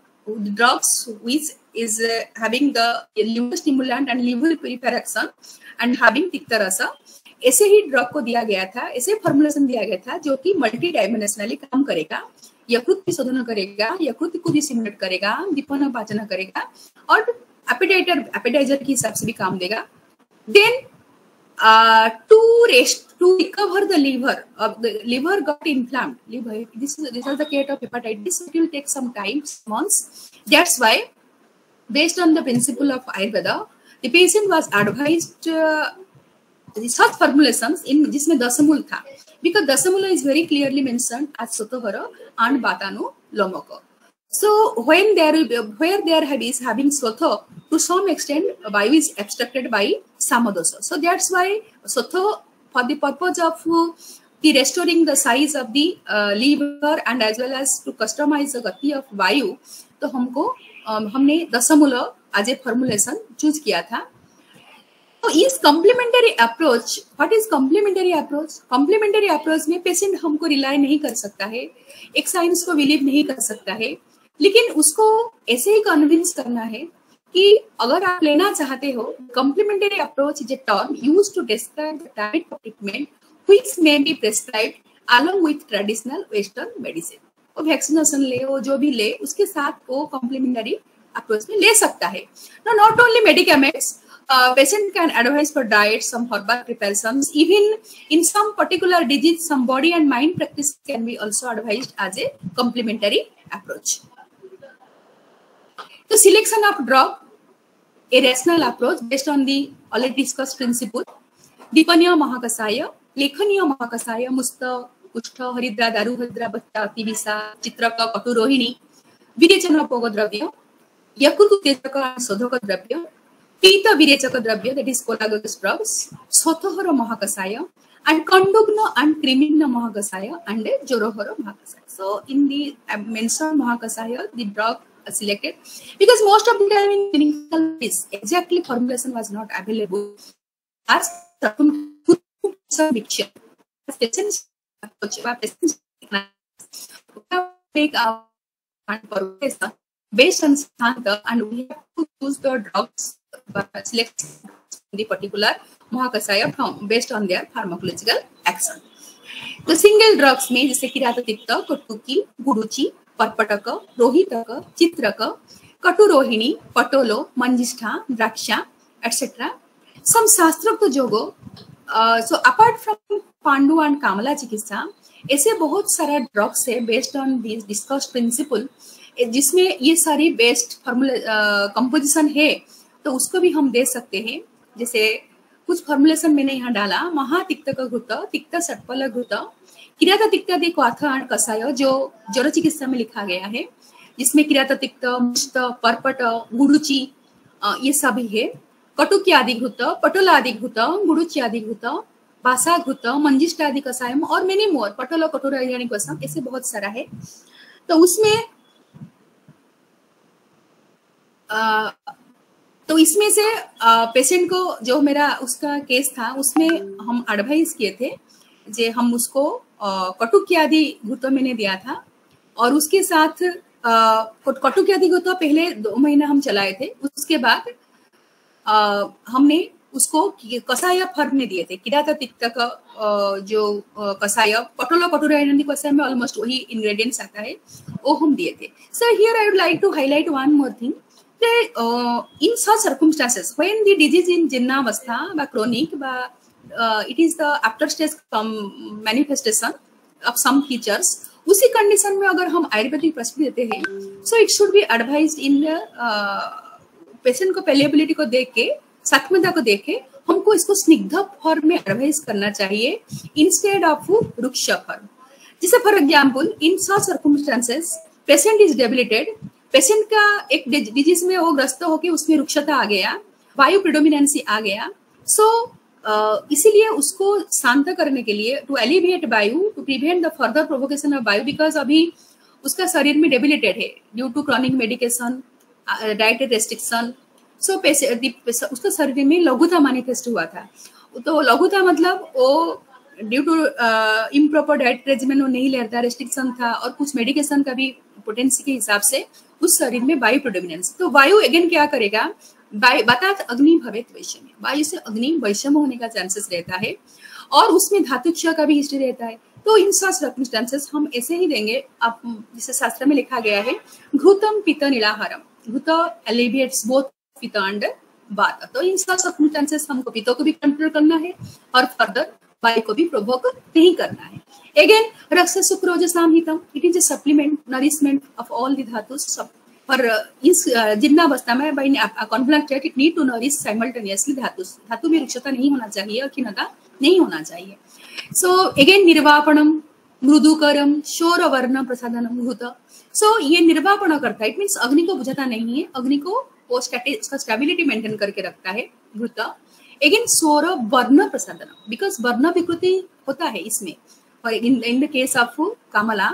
A: drugs which is having the liver stimulant and liver purification and having तिक्तरसा, ऐसे ही ड्रग को दिया गया था, ऐसे फॉर्मुलेशन दिया गया था जो कि मल्टी डायमेंशनली काम करेगा, यकृत की शोधन करेगा, यकृत को भी स्टिमुलेट करेगा, दीपन पाचन करेगा और एपेटाइजर के हिसाब से भी काम देगा. Then to recover the liver, the liver got inflamed. Liver, this is the case of hepatitis. It will take some time, months. That's why, based on the principle of Ayurveda, the patient was advised such formulations in जिसमें दशमूल था, because Dashmool is very clearly mentioned as Sotohara and Batanu Lomoko. So when where there is having Sotho, to some extent Vayu is abstracted by Samadosa. So that's why Sotho, for the purpose of the restoring the size of the liver and as well as to customize the gati of Vayu, तो हमने दशमूल as a formulation choose किया था. So is complementary approach. What is complementary approach? Complementary approach में patient हमको rely नहीं कर सकता है, एक science को believe नहीं कर सकता है, लेकिन उसको ऐसे ही कन्विंस करना है कि अगर आप लेना चाहते हो, complementary approach is a term used to describe the type of treatment which may be prescribed along with traditional Western medicine. वो vaccination ले, वो जो भी ले, उसके साथ वो complementary approach में ले सकता है. Now, not only medicaments, patient can advise for diet, some herbal preparations, even in some particular disease, some body and mind practice can be also advised as a complementary approach. The selection of drug, a rational approach based on the already discussed principle. Dipaniya Mahakasaya, Lekhaniya Mahakasaya, Musta, Kushta, Haridra, Daruhadra, Bhatta, Tibisa, Chitraka, Katurohini, Virechana Pogodravya, Yakuru Tejaka, Sodhaka Dravya, Pita Virechaka Dravya, that is collagenous drugs, Sotohara Mahakasaya, and Kandugna and Krimigna Mahakasaya, and Jorohara Mahakasaya. So, in the mentioned Mahakasaya, the drug selected because most of the time in clinical is exactly formulation was not available as mixture. Patients take our based on Santa and we have to choose the drugs select the particular Mahakasaya from based on their pharmacological action. The single drugs में जैसे किराततिक्ता, कटुकी, गुरुची, पर्पटक, रोहितक, चित्रक, कटुरोहिणी, पटोलो, मंजिष्ठा, द्राक्षा, etc. Some शास्त्रोक्त जोगो. So apart from Pandu and कामला चिकित्सा, ऐसे बहुत सारा ड्रग्स है based on this discussed principle, जिसमें ये सारी बेस्ट फॉर्मूला कंपोजिशन है, तो उसको भी हम दे सकते हैं. जैसे कुछ फॉर्मुलेशन मैंने यहाँ डाला। महातिक्तक घृत तिक्त षट्फल घृत किरात तिक्तादि क्वाथ एंड कषाय जो जड़ चिकित्सा में लिखा गया है, जिसमें किरात तिक्त, मुष्ट, परपट, गुरुचि ये सभी है। कटुक्यादि घृत, पटोलादि घृत, गुरुच्यादि घृत, बासा घृत, मंजिष्टादि कषायम और मेनी मोर, पटोल कटोरा कषायम, ऐसे बहुत सारा है। तो उसमें तो इसमें से पेशेंट को जो मेरा उसका केस था उसमें हम एडवाइस किए थे जे हम उसको कटुक्यादि घृत मैंने दिया था और उसके साथ कटुक्यादि घृत पहले 2 महीना हम चलाए थे। उसके बाद हमने उसको कषाय फर्म में दिए थे। किरात तिक्तक जो कषाय पटोला कटोरा कषाय में ऑलमोस्ट वही इंग्रेडिएंट्स आता है, वो हम दिए थे। Sir here I would like to highlight one more thing, in such circumstances when the disease in जिन्नावस्था বা chronic বা it is the after stage manifestation of some features, उसी कंडीशन में अगर हम आयुर्वेदिक प्रस्तुति देते हैं, so it should be advised in the patient को पेलिएबिलिटी को देख के, सात्मता को देख के हमको इसको स्निग्ध फॉर्म में एडवाइस करना चाहिए इंस्टेड ऑफ रुक्ष फॉर्म। जैसे for example in such circumstances patient is debilitated, patient का एक डिजीज में वो ग्रस्त होकर उसमें रुक्षता आ गया, वायु प्रिडोमिनेंसी आ गया। सो इसीलिए उसको शांत करने के लिए टू एलिविएट वायु, to prevent the further provocation of वायु, बिकॉज अभी उसका शरीर में डेबिलिटेड है due to chronic medication, diet restriction. So उसका शरीर में लघुता मैनिफेस्ट हुआ था। तो लघुता मतलब वो due to improper diet regiment वो नहीं लेता, रेस्ट्रिक्शन था और कुछ मेडिकेशन का भी पोटेंसी के हिसाब से उस शरीर में वायु प्रिडोमिनेंस। तो वायु अगेन क्या करेगा, बतात अग्नि भवेत वैषम्य, वायु से अग्नि वैषम्य होने का चांसेस रहता है और उसमें धातुक्ष का भी हिस्ट्री रहता है। तो इन सच सर्कमस्टेंसेस हम ऐसे ही देंगे। आप जिसे शास्त्र में लिखा गया है घृतम पित्त नीलाहारम, घृत एलिविएट्स बोथ पित्त एंड वात। तो इन सच सर्कमस्टेंसेस हमको पित्त को भी कंट्रोल करना है और फर्दर वायु को भी प्रोवोक नहीं करना है। Again, Raksa Sukrojasam Hitam, it is a supplement, nourishment of all the dhatus. For इस जिन्नावस्था में by confluent state it need to nourish simultaneously धातुस। धातु में रुक्षता नहीं होना चाहिए और खिन्नता नहीं होना चाहिए। So again निर्वापणम, मृदुकरम, शोरवर्ण प्रसादनम घृत। So ये निर्वापण करता है, it means अग्नि को बुझाता नहीं है, अग्नि को वो उसका स्टेबिलिटी मेंटेन करके रखता है घृत। Again सौर वर्ण प्रसादनम, बिकॉज वर्ण विकृति होता है इसमें। और in the case of Kamla,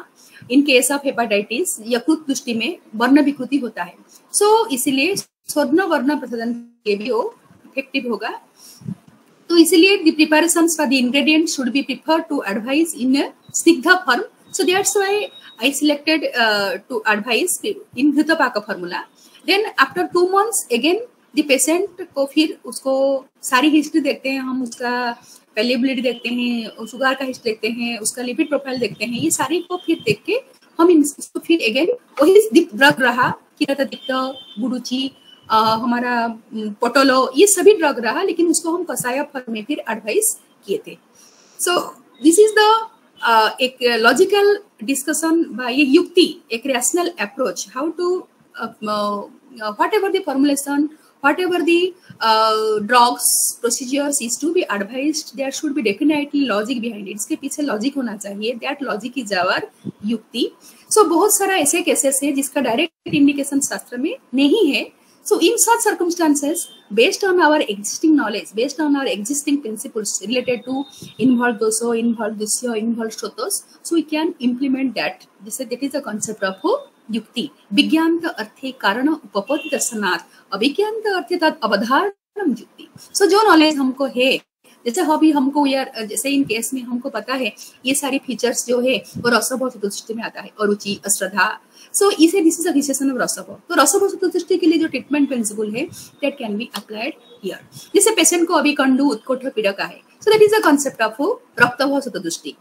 A: in case of hepatitis, यकृत दृष्टि में वर्ण विकृति होता है। सो इसीलिए स्वर्ण वर्ण प्रसादन के भी वो इफेक्टिव होगा। तो इसीलिए the preparations for the ingredients should be preferred to advise in a snigdha form. So that's why I selected to advise in घृतपाक formula. Then after 2 months again the patient को फिर उसको सारी हिस्ट्री देखते हैं हम, उसका पेलिएबिलिटी देखते हैं, शुगर का हिस्ट्री देखते हैं, उसका लिपिड प्रोफाइल देखते हैं, ये सारी को फिर देख के हम इसको फिर अगेन वही ड्रग रहा किरात तिक्त, गुरुचि, हमारा पोटोलो, ये सभी ड्रग रहा, लेकिन उसको हम कषाय फॉर्म में फिर एडवाइस किए थे। सो दिस इज द एक लॉजिकल डिस्कशन, ये युक्ति, एक rational approach how to whatever the formulation, whatever the drugs procedures is to be advised, there should be definitely logic behind it. इसके पीछे लॉजिक होना चाहिए, that logic is our युक्ति। So बहुत सारा ऐसे केसेस है जिसका डायरेक्ट इंडिकेशन शास्त्र में नहीं है। So in such circumstances, based on our existing knowledge, based on our existing principles related to involved doso, involved dusya, involved shotos, so we can implement that. That is the concept of युक्ति। विज्ञान का अर्थे कारण उपपत्ति दर्शनार्थ, अभिज्ञान का अर्थ तद अवधारणम युक्ति। सो जो knowledge हमको है, जैसे अभी हमको यार जैसे इन केस में हमको पता है ये सारी फीचर्स जो है वो रसभ चतुष्टय में आता है, अरुचि, अश्रद्धा। सो इसे दिस इज अ विशेषण ऑफ रसभ। तो रसभ चतुष्टय के लिए जो ट्रीटमेंट प्रिंसिपल है that can be applied here. जैसे पेशेंट को अभी कंडू उत्कोठ पीड़क है, so that is the concept of रक्तभ चतुष्टय।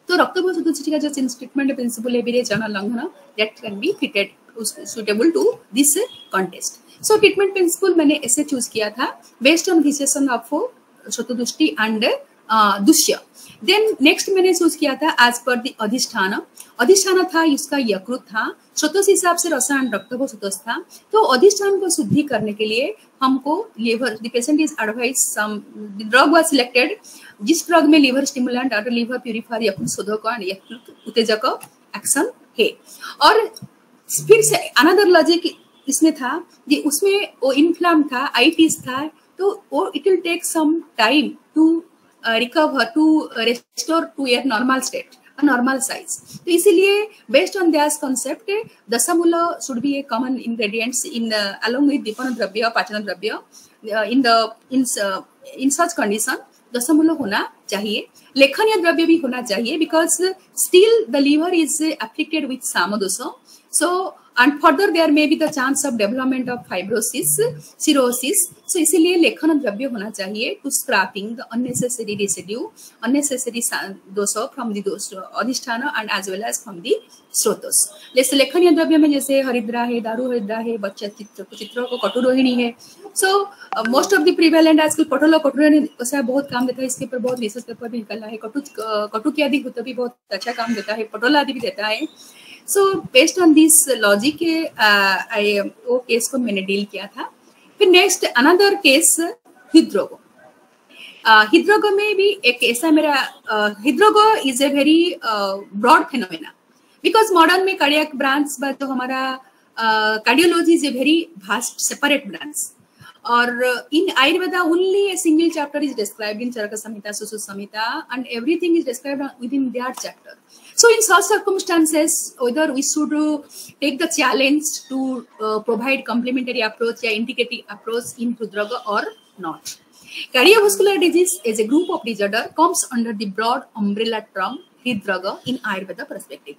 A: तो रक्तभ चतुष्टय का जो ट्रीटमेंट प्रिंसिपल है विरेचन लंघन, that can be fitted suitable to this context. So treatment principle मैंने ऐसे चूज किया था बेस्ड ऑन विशेषण ऑफ चतुष्टय एंड दुष्य। देन नेक्स्ट मैंने चूज किया था एज पर द अधिष्ठान। अधिष्ठान था इसका यकृत था, स्रोतोस हिसाब से रसायन रक्तभोज स्रोतस था। तो अधिष्ठान को शुद्धि करने के लिए हमको liver, the patient is advise some drug was selected, जिस ड्रग में लिवर स्टिमुलेंट और लिवर प्यूरिफायर यकृत शोधक और यकृत उत्तेजक एक्शन है। और फिर से अनदर लॉजिक इसमें था कि उसमें वो इन्फ्लाम था, आइटिस था, तो वो it will take some time to recover to restore to a normal state, a normal size. तो इसीलिए based on this concept Dashmool should be a common ingredients in along with दीपन द्रव्य पाचन द्रव्य in such condition दशमूल होना चाहिए, लेखनीय द्रव्य भी होना चाहिए because still the liver is afflicted with सामदोष. So and further there may be the chance of development of fibrosis, cirrhosis. So इसीलिए लेखन द्रव्य होना चाहिए to scrapping the unnecessary residue, unnecessary दोष from the अधिष्ठान and as well as from the स्रोतोस. जैसे लेखनीय द्रव्य में जैसे हरिद्रा है, दारू हरिद्रा है, बच्चा चित्रों को कटुरोहिणी है. So most of the prevalent आजकल पटोला कटुरोहिणी वैसा बहुत काम देता है, इसके ऊपर बहुत रिसर्च पेपर भी निकला है. कटु की आदि होता भी बहुत अच्छा काम देता है, पटोला आदि भी देता है. So based on this logic वो केस को मैंने डील किया था. फिर नेक्स्ट अनदर केस हृदरोग. हृदरोग में भी एक ऐसा मेरा हृदरोग is a very broad phenomena because modern में कार्डियक ब्रांच जो हमारा cardiology is a very vast separate branch. और in Ayurveda only a single chapter is described in Charaka Samhita, Susu Samhita, and everything is described within their chapter. So in such circumstances, whether we should take the challenge to provide complementary approach or integrative approach in Hridroga or not. Cardiovascular disease as a group of disorder comes under the broad umbrella term Hridroga in Ayurveda perspective.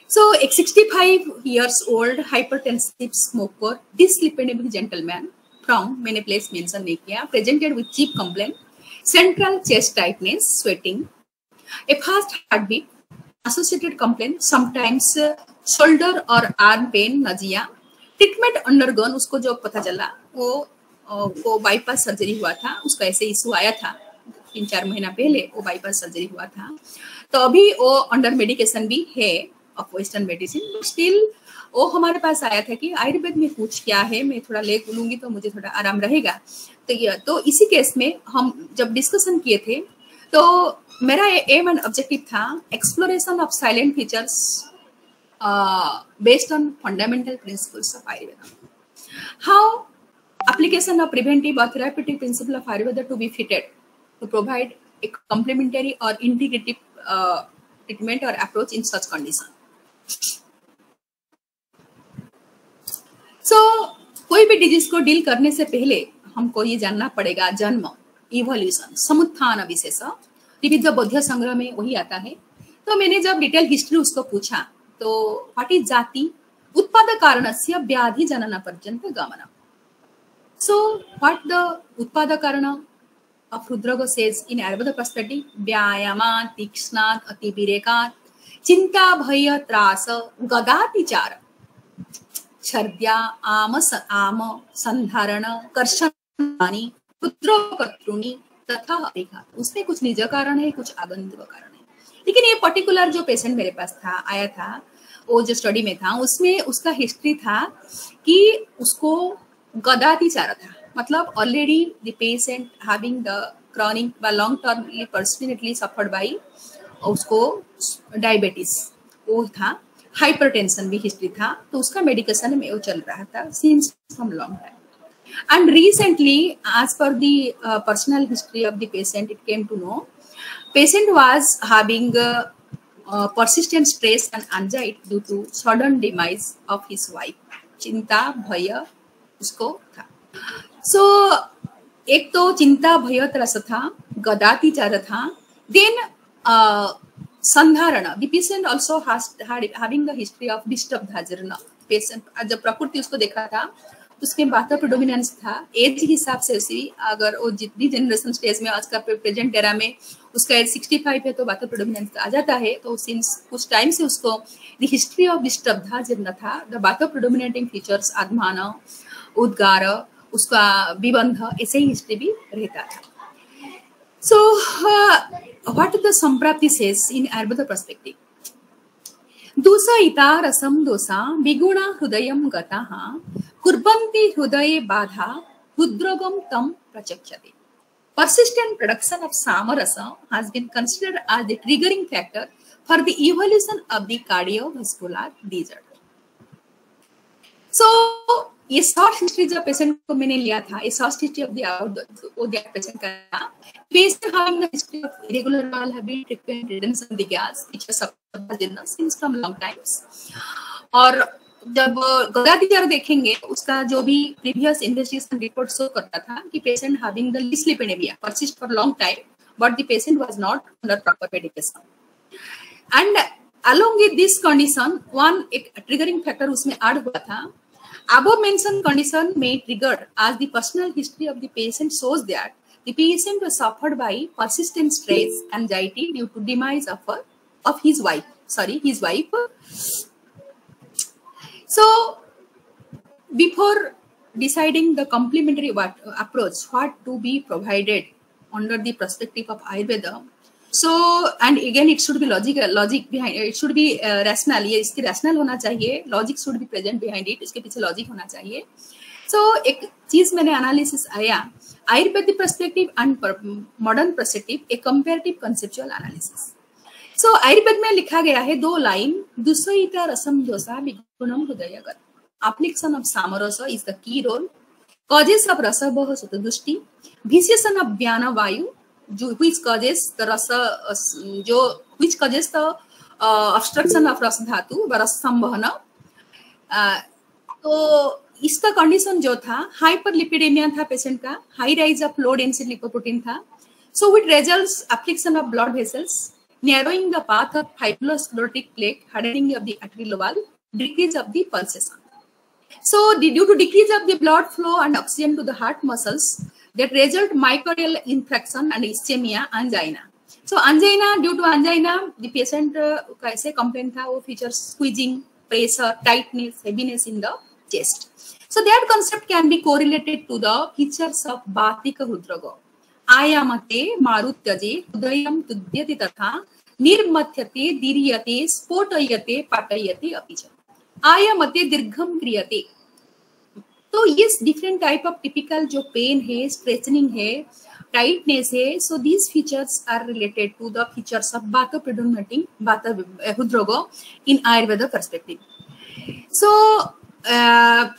A: So, a 65 years old hypertensive smoker, dyslipidemic gentleman from many places mentioned नहीं किया, presented with chief complaint, central chest tightness, sweating, a fast heartbeat, associated complaint, sometimes shoulder or arm pain, nausea. Treatment undergone उसको जो पता चला वो bypass surgery हुआ था, उसका ऐसे इशू आया था 3-4 महीना पहले वो bypass सर्जरी हुआ था. तो अभी वो अंडर मेडिकेशन भी है ऑफ वेस्टर्न मेडिसिन. स्टिल वो हमारे पास आया था कि आयुर्वेद में कुछ क्या है, मैं थोड़ा ले लूंगी तो मुझे थोड़ा आराम रहेगा. तो इसी केस में हम जब डिस्कशन किए थे तो मेरा एम एंड ऑब्जेक्टिव था exploration of salient features based on fundamental principles of Ayurveda. How application of preventive or therapeutic principle of Ayurveda to be fitted to provide a complementary or integrative treatment or approach in such condition. So कोई भी disease को deal करने से पहले हमको ये जानना पड़ेगा जन्म, इवोल्यूशन, समुत्थान विशेष, त्रिविध बौद्ध संग्रह में वही आता है. तो मैंने जब डिटेल हिस्ट्री उसको पूछा तो व्हाट इज जाति उत्पाद कारणस्य व्याधि जनन पर्यंत गमनम. So what the utpada karana of Hridroga says in Ayurveda perspective, Vyayama, Tikshnat, Ativirekat, Chinta, Bhaya, Trasa, Gadati Chara, Chardya, Ama, Sandharana, Karshanani, Putrokatruni, तथा अपेक्षा. उसमें कुछ निज कारण है, कुछ आगंतुक कारण है. लेकिन ये पर्टिकुलर जो पेशेंट मेरे पास था आया था वो जो स्टडी में था उसमें उसका हिस्ट्री था कि उसको गदातिचार था. मतलब already the patient having the chronic व लॉन्ग टर्मली पर्सनली सफर्ड बाय उसको डायबिटीज वो था, हाइपरटेंशन भी हिस्ट्री था. तो उसका मेडिकेशन में वो चल रहा था since from long time. And recently as per the personal history of the patient it came to know patient was having persistent stress and anxiety due to sudden demise of his wife. चिंता भय उसको था. सो एक तो चिंता भय त्रस था, गदातिचार था. देन संधारण, the patient also having the history of disturb हाजरन. पेशेंट जब प्रकृति उसको देखा था उसके बातों पर डोमिनेंस था. एज के हिसाब से उसी अगर वो जितनी जनरेशन स्टेज में आज का प्रेजेंट एरा में उसका एज 65 है तो बातों पर डोमिनेंस आ जाता है. तो सिंस कुछ टाइम से उसको द हिस्ट्री ऑफ डिस्टर्ब जितना था, द बातों पर डोमिनेटिंग फीचर्स आत्मान, उद्गार, उसका विबंध, ऐसे ही हिस्ट्री भी रहता था. So what the Samprapti says in Ayurveda perspective, dosa ita rasam dosa biguna hrudayam gataha kurbanti hrudaye badha hrudragam tam prachakshate. Persistent production of samarasa has been considered as the triggering factor for the evolution of the cardiovascular disease. So ये short history जब patient को मैंने लिया था, ये short history of the patient का था. Patient having the history of irregular bowel habit, frequent retention of the gas, which has suffered since from long times. और जब गदाधर देखेंगे उसका जो भी प्रीवियस इन्वेस्टिगेशन रिपोर्ट शो करता था कि patient having the dyslipidemia persist for long time, but the patient was not under proper medication. And along with this condition, one एक triggering factor उसमें ऐड हुआ था. Above mentioned condition may trigger as the personal history of the patient shows that the patient was suffered by persistent stress, anxiety due to demise of his wife. So, before deciding the complementary approach, what to be provided under the perspective of Ayurveda. So, and again, it should be logic behind it. It should be rational. ये इसकी rational होना चाहिए. Logic should be present behind it. इसके पीछे logic होना चाहिए. So, एक चीज मैंने analysis आया. Ayurvedic perspective and modern perspective, a comparative conceptual analysis. So, Ayurveda में लिखा गया है 2 लाइन. दुसोइता रसम दोसा बिगुणम हृदयगत. Application of samarasa is the key role. Causes of rasabah sutadrushti. Vitiation of vyana vayu. Which causes the obstruction of रस धातु व रस संवहन. तो इसका कंडीशन जो था हाइपरलिपिडेमिया था पेशेंट का, high rise of low density lipoprotein था. So with results application of blood vessels, narrowing the path of fibrosclerotic plaque, hardening of the arterial wall, decrease of the pulsation. So due to decrease of the blood flow and oxygen to the heart muscles, that result myocardial infarction and ischemia, angina. So angina, due to angina, the patient का ऐसे complaint था, वो features squeezing, pressure, tightness, heaviness in the chest. So that concept can be correlated to the features of Batika Hrudraga. आयामते मारुत्यजे हृदयं तुद्यते तथा निर्मथ्यते दीर्यते स्फोटयते पाटयते अपि च. आयामते दीर्घम क्रियते. तो ये डिफरेंट टाइप ऑफ टिपिकल जो पेन है, स्ट्रेचनिंग है, टाइटनेस है, so these features are related to the features of vata predominating vata hridroga in Ayurveda perspective. So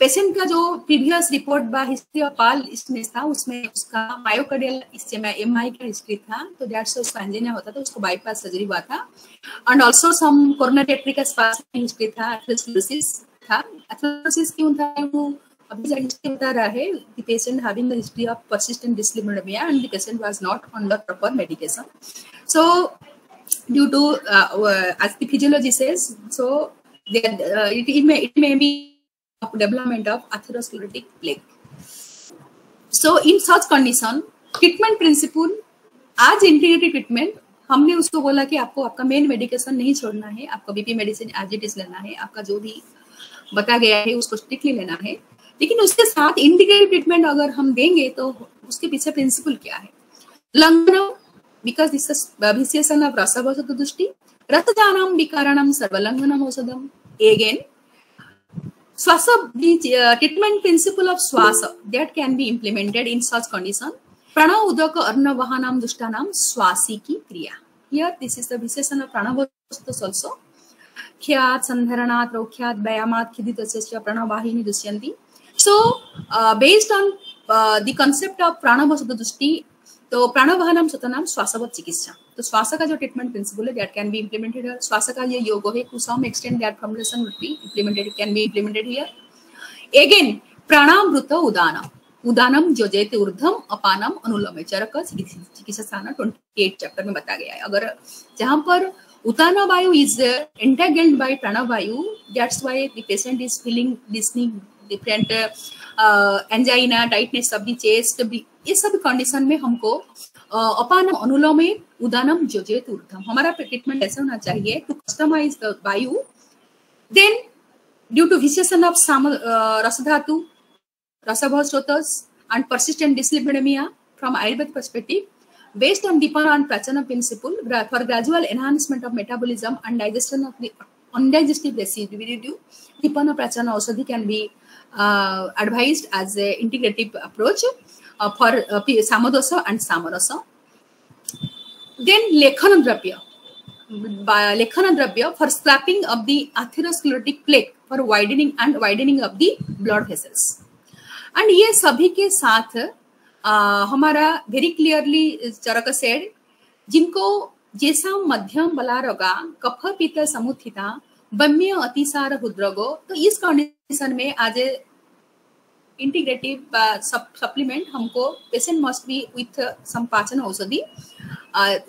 A: patient का जो प्रीवियस रिपोर्ट बा हिस्ट्री ऑफ पाल इसमें था, उसमें उसका मायोकार्डियल इसमें एमआई का हिस्ट्री था, तो दैट्स उसका एंजिना होता था, उसको बाईपास सर्जरी हुआ था. And also some coronary artery का स्पास हिस्ट्री था, एथेरोस्क्लेरोसिस था. एथेरोस्क्लेरोसिस क्यों था वो अभी जाके बता रहा है. The patient having the history of persistent dyslipidemia and the patient was not under proper medication. So due to as the physiology says, so it may be development of atherosclerotic plaque. So in such condition, treatment principle आज integrated treatment हमने उसको बोला कि आपको आपका main medication नहीं छोड़ना है, आपका BP medicine as it is लेना है, आपका जो भी बता गया है उसको स्ट्रिक्टली लेना है. लेकिन उसके साथ इंटीग्रेटेड ट्रीटमेंट अगर हम देंगे तो उसके पीछे प्रिंसिपल क्या है. लंघनम, बिकॉज दिस इज विशेषण ऑफ रसवसत दृष्टि, रसजानम विकारणम सर्वलंघनम औषधम. Again Swasa, the treatment principle of Swasa that can be implemented in such condition. Prana Udaka Arna Vahanam Dushtanam Swasiki Kriya. Here, this is the Vishesana of Pranavastas also. Khyat, Sandharanat, Rokhyat, Bayamat, Khiditasya, Pranavahini Dusyanti. So, based on the concept of Pranavasata Dushti, तो प्राणवाहनम सतनाम श्वासवत चिकित्सा. तो श्वास का जो treatment principle है that can be implemented here. श्वास का ये योग है, to some extent that formulation would be implemented, can be implemented here. Again प्राणामृत उदानम, उदानम जो जयते ऊर्ध्वम अपानम अनुलोम चरक चिकित्सा स्थान 28 चैप्टर में बताया गया है. अगर जहां पर उताना वायु इज एंटागल्ड बाय प्राणवायु, that's why the patient is feeling Disney different angina, tightness of the chest. ये सब कंडीशन में हमको अपानम अनुलोम उदानम जोजेत ऊर्ध्वम, हमारा ट्रीटमेंट ऐसा होना चाहिए टू कस्टमाइज द वायु. देन ड्यू टू विशेषण ऑफ रसधातु, रसभाव स्रोतस and persistent dyslipidemia from Ayurvedic perspective, based on Dipana and Prachana principle for gradual enhancement of metabolism and digestion of the undigested residue. Dipana Prachana Aushadhi can be advised as a integrative approach for Samadosha and Samarasa. Then Lekhana Dravya for scrapping of the atherosclerotic plaque for widening of the blood vessels. And ये सभी के साथ हमारा very clearly चरक said जिनको जैसा मध्यम बला रोगा कफ पित्त समुत्थिता बम्य अतिसार हृदरोगो, तो इस कंडीशन में आज इंटीग्रेटिव सप्लीमेंट हमको patient must be with some पाचन औषधि,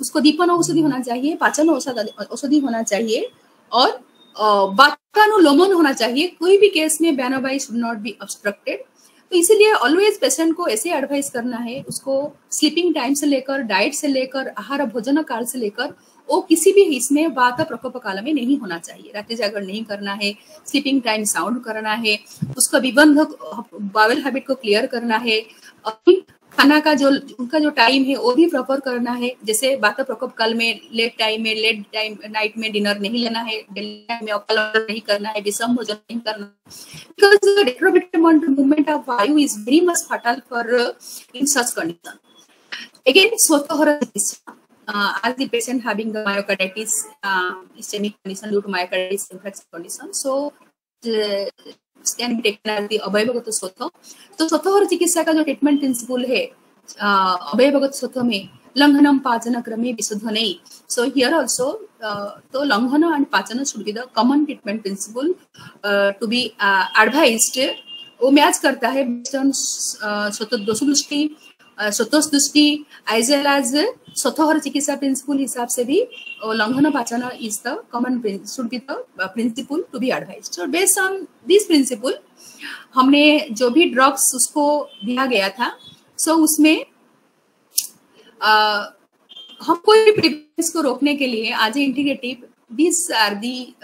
A: उसको दीपन औषधि होना चाहिए, पाचन औषधि होना चाहिए और वातानुलोमन होना चाहिए. कोई भी केस में बैनोबाई शुड नॉट बी ऑब्स्ट्रक्टेड. तो इसीलिए ऑलवेज पेशेंट को ऐसे एडवाइस करना है, उसको स्लीपिंग टाइम से लेकर डाइट से लेकर आहार भोजन काल से लेकर वो किसी भी इसमें वात प्रकोप काल में नहीं होना चाहिए. रात्रि जागरण नहीं करना है, स्लीपिंग टाइम साउंड करना है, उसका विबंध बावेल हैबिट को क्लियर करना है, खाना का जो उनका जो टाइम है वो भी प्रॉपर करना है. जैसे वात प्रकोप काल में लेट टाइम नाइट में डिनर नहीं लेना है, टाइम में अकाल नहीं करना है, विषम भोजन नहीं करना, because the retrograde movement of vayu is very much fatal for in such condition. Again, Swatahara as the patient having the myocarditis, ischemic condition due to myocarditis infection condition, so can be taken as the अवयवगत स्वतः. तो स्वतः चिकित्सा का जो treatment principle है अवयवगत स्वतः में लंघनम पाचन क्रमे विशोधने. So here also तो लंघन and पाचन should be the common treatment principle to be advised. वो मैच करता है based on स्वतः दृष्टि as well as स्वतः चिकित्सा प्रिंसिपल हिसाब से भी लंघन पाचन is the common should be the principle to be advised. So based on this principle हमने जो भी ड्रग्स उसको दिया गया था, so उसमें हम कोई प्रिवेंस को रोकने के लिए आज integrative these are the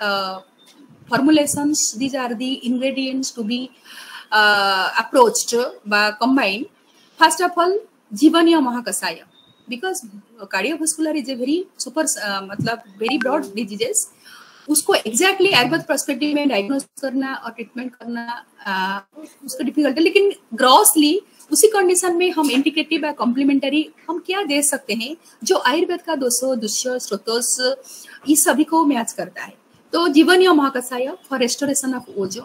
A: formulations, these are the ingredients to be approached by combined. First of all, जीवनीय महाकषाय, because cardiovascular is a very super मतलब very broad diseases, उसको exactly आयुर्वेद पर्सपेक्टिव में डायग्नोस करना और ट्रीटमेंट करना उसका डिफिकल्ट है. लेकिन grossly उसी कंडीशन में हम इंटीग्रेटिव या कॉम्प्लीमेंटरी हम क्या दे सकते हैं जो आयुर्वेद का दोषो दुष्य स्रोतोस इस सभी को मैच करता है. तो जीवनीय महाकषाय फॉर रेस्टोरेशन ऑफ ओजो,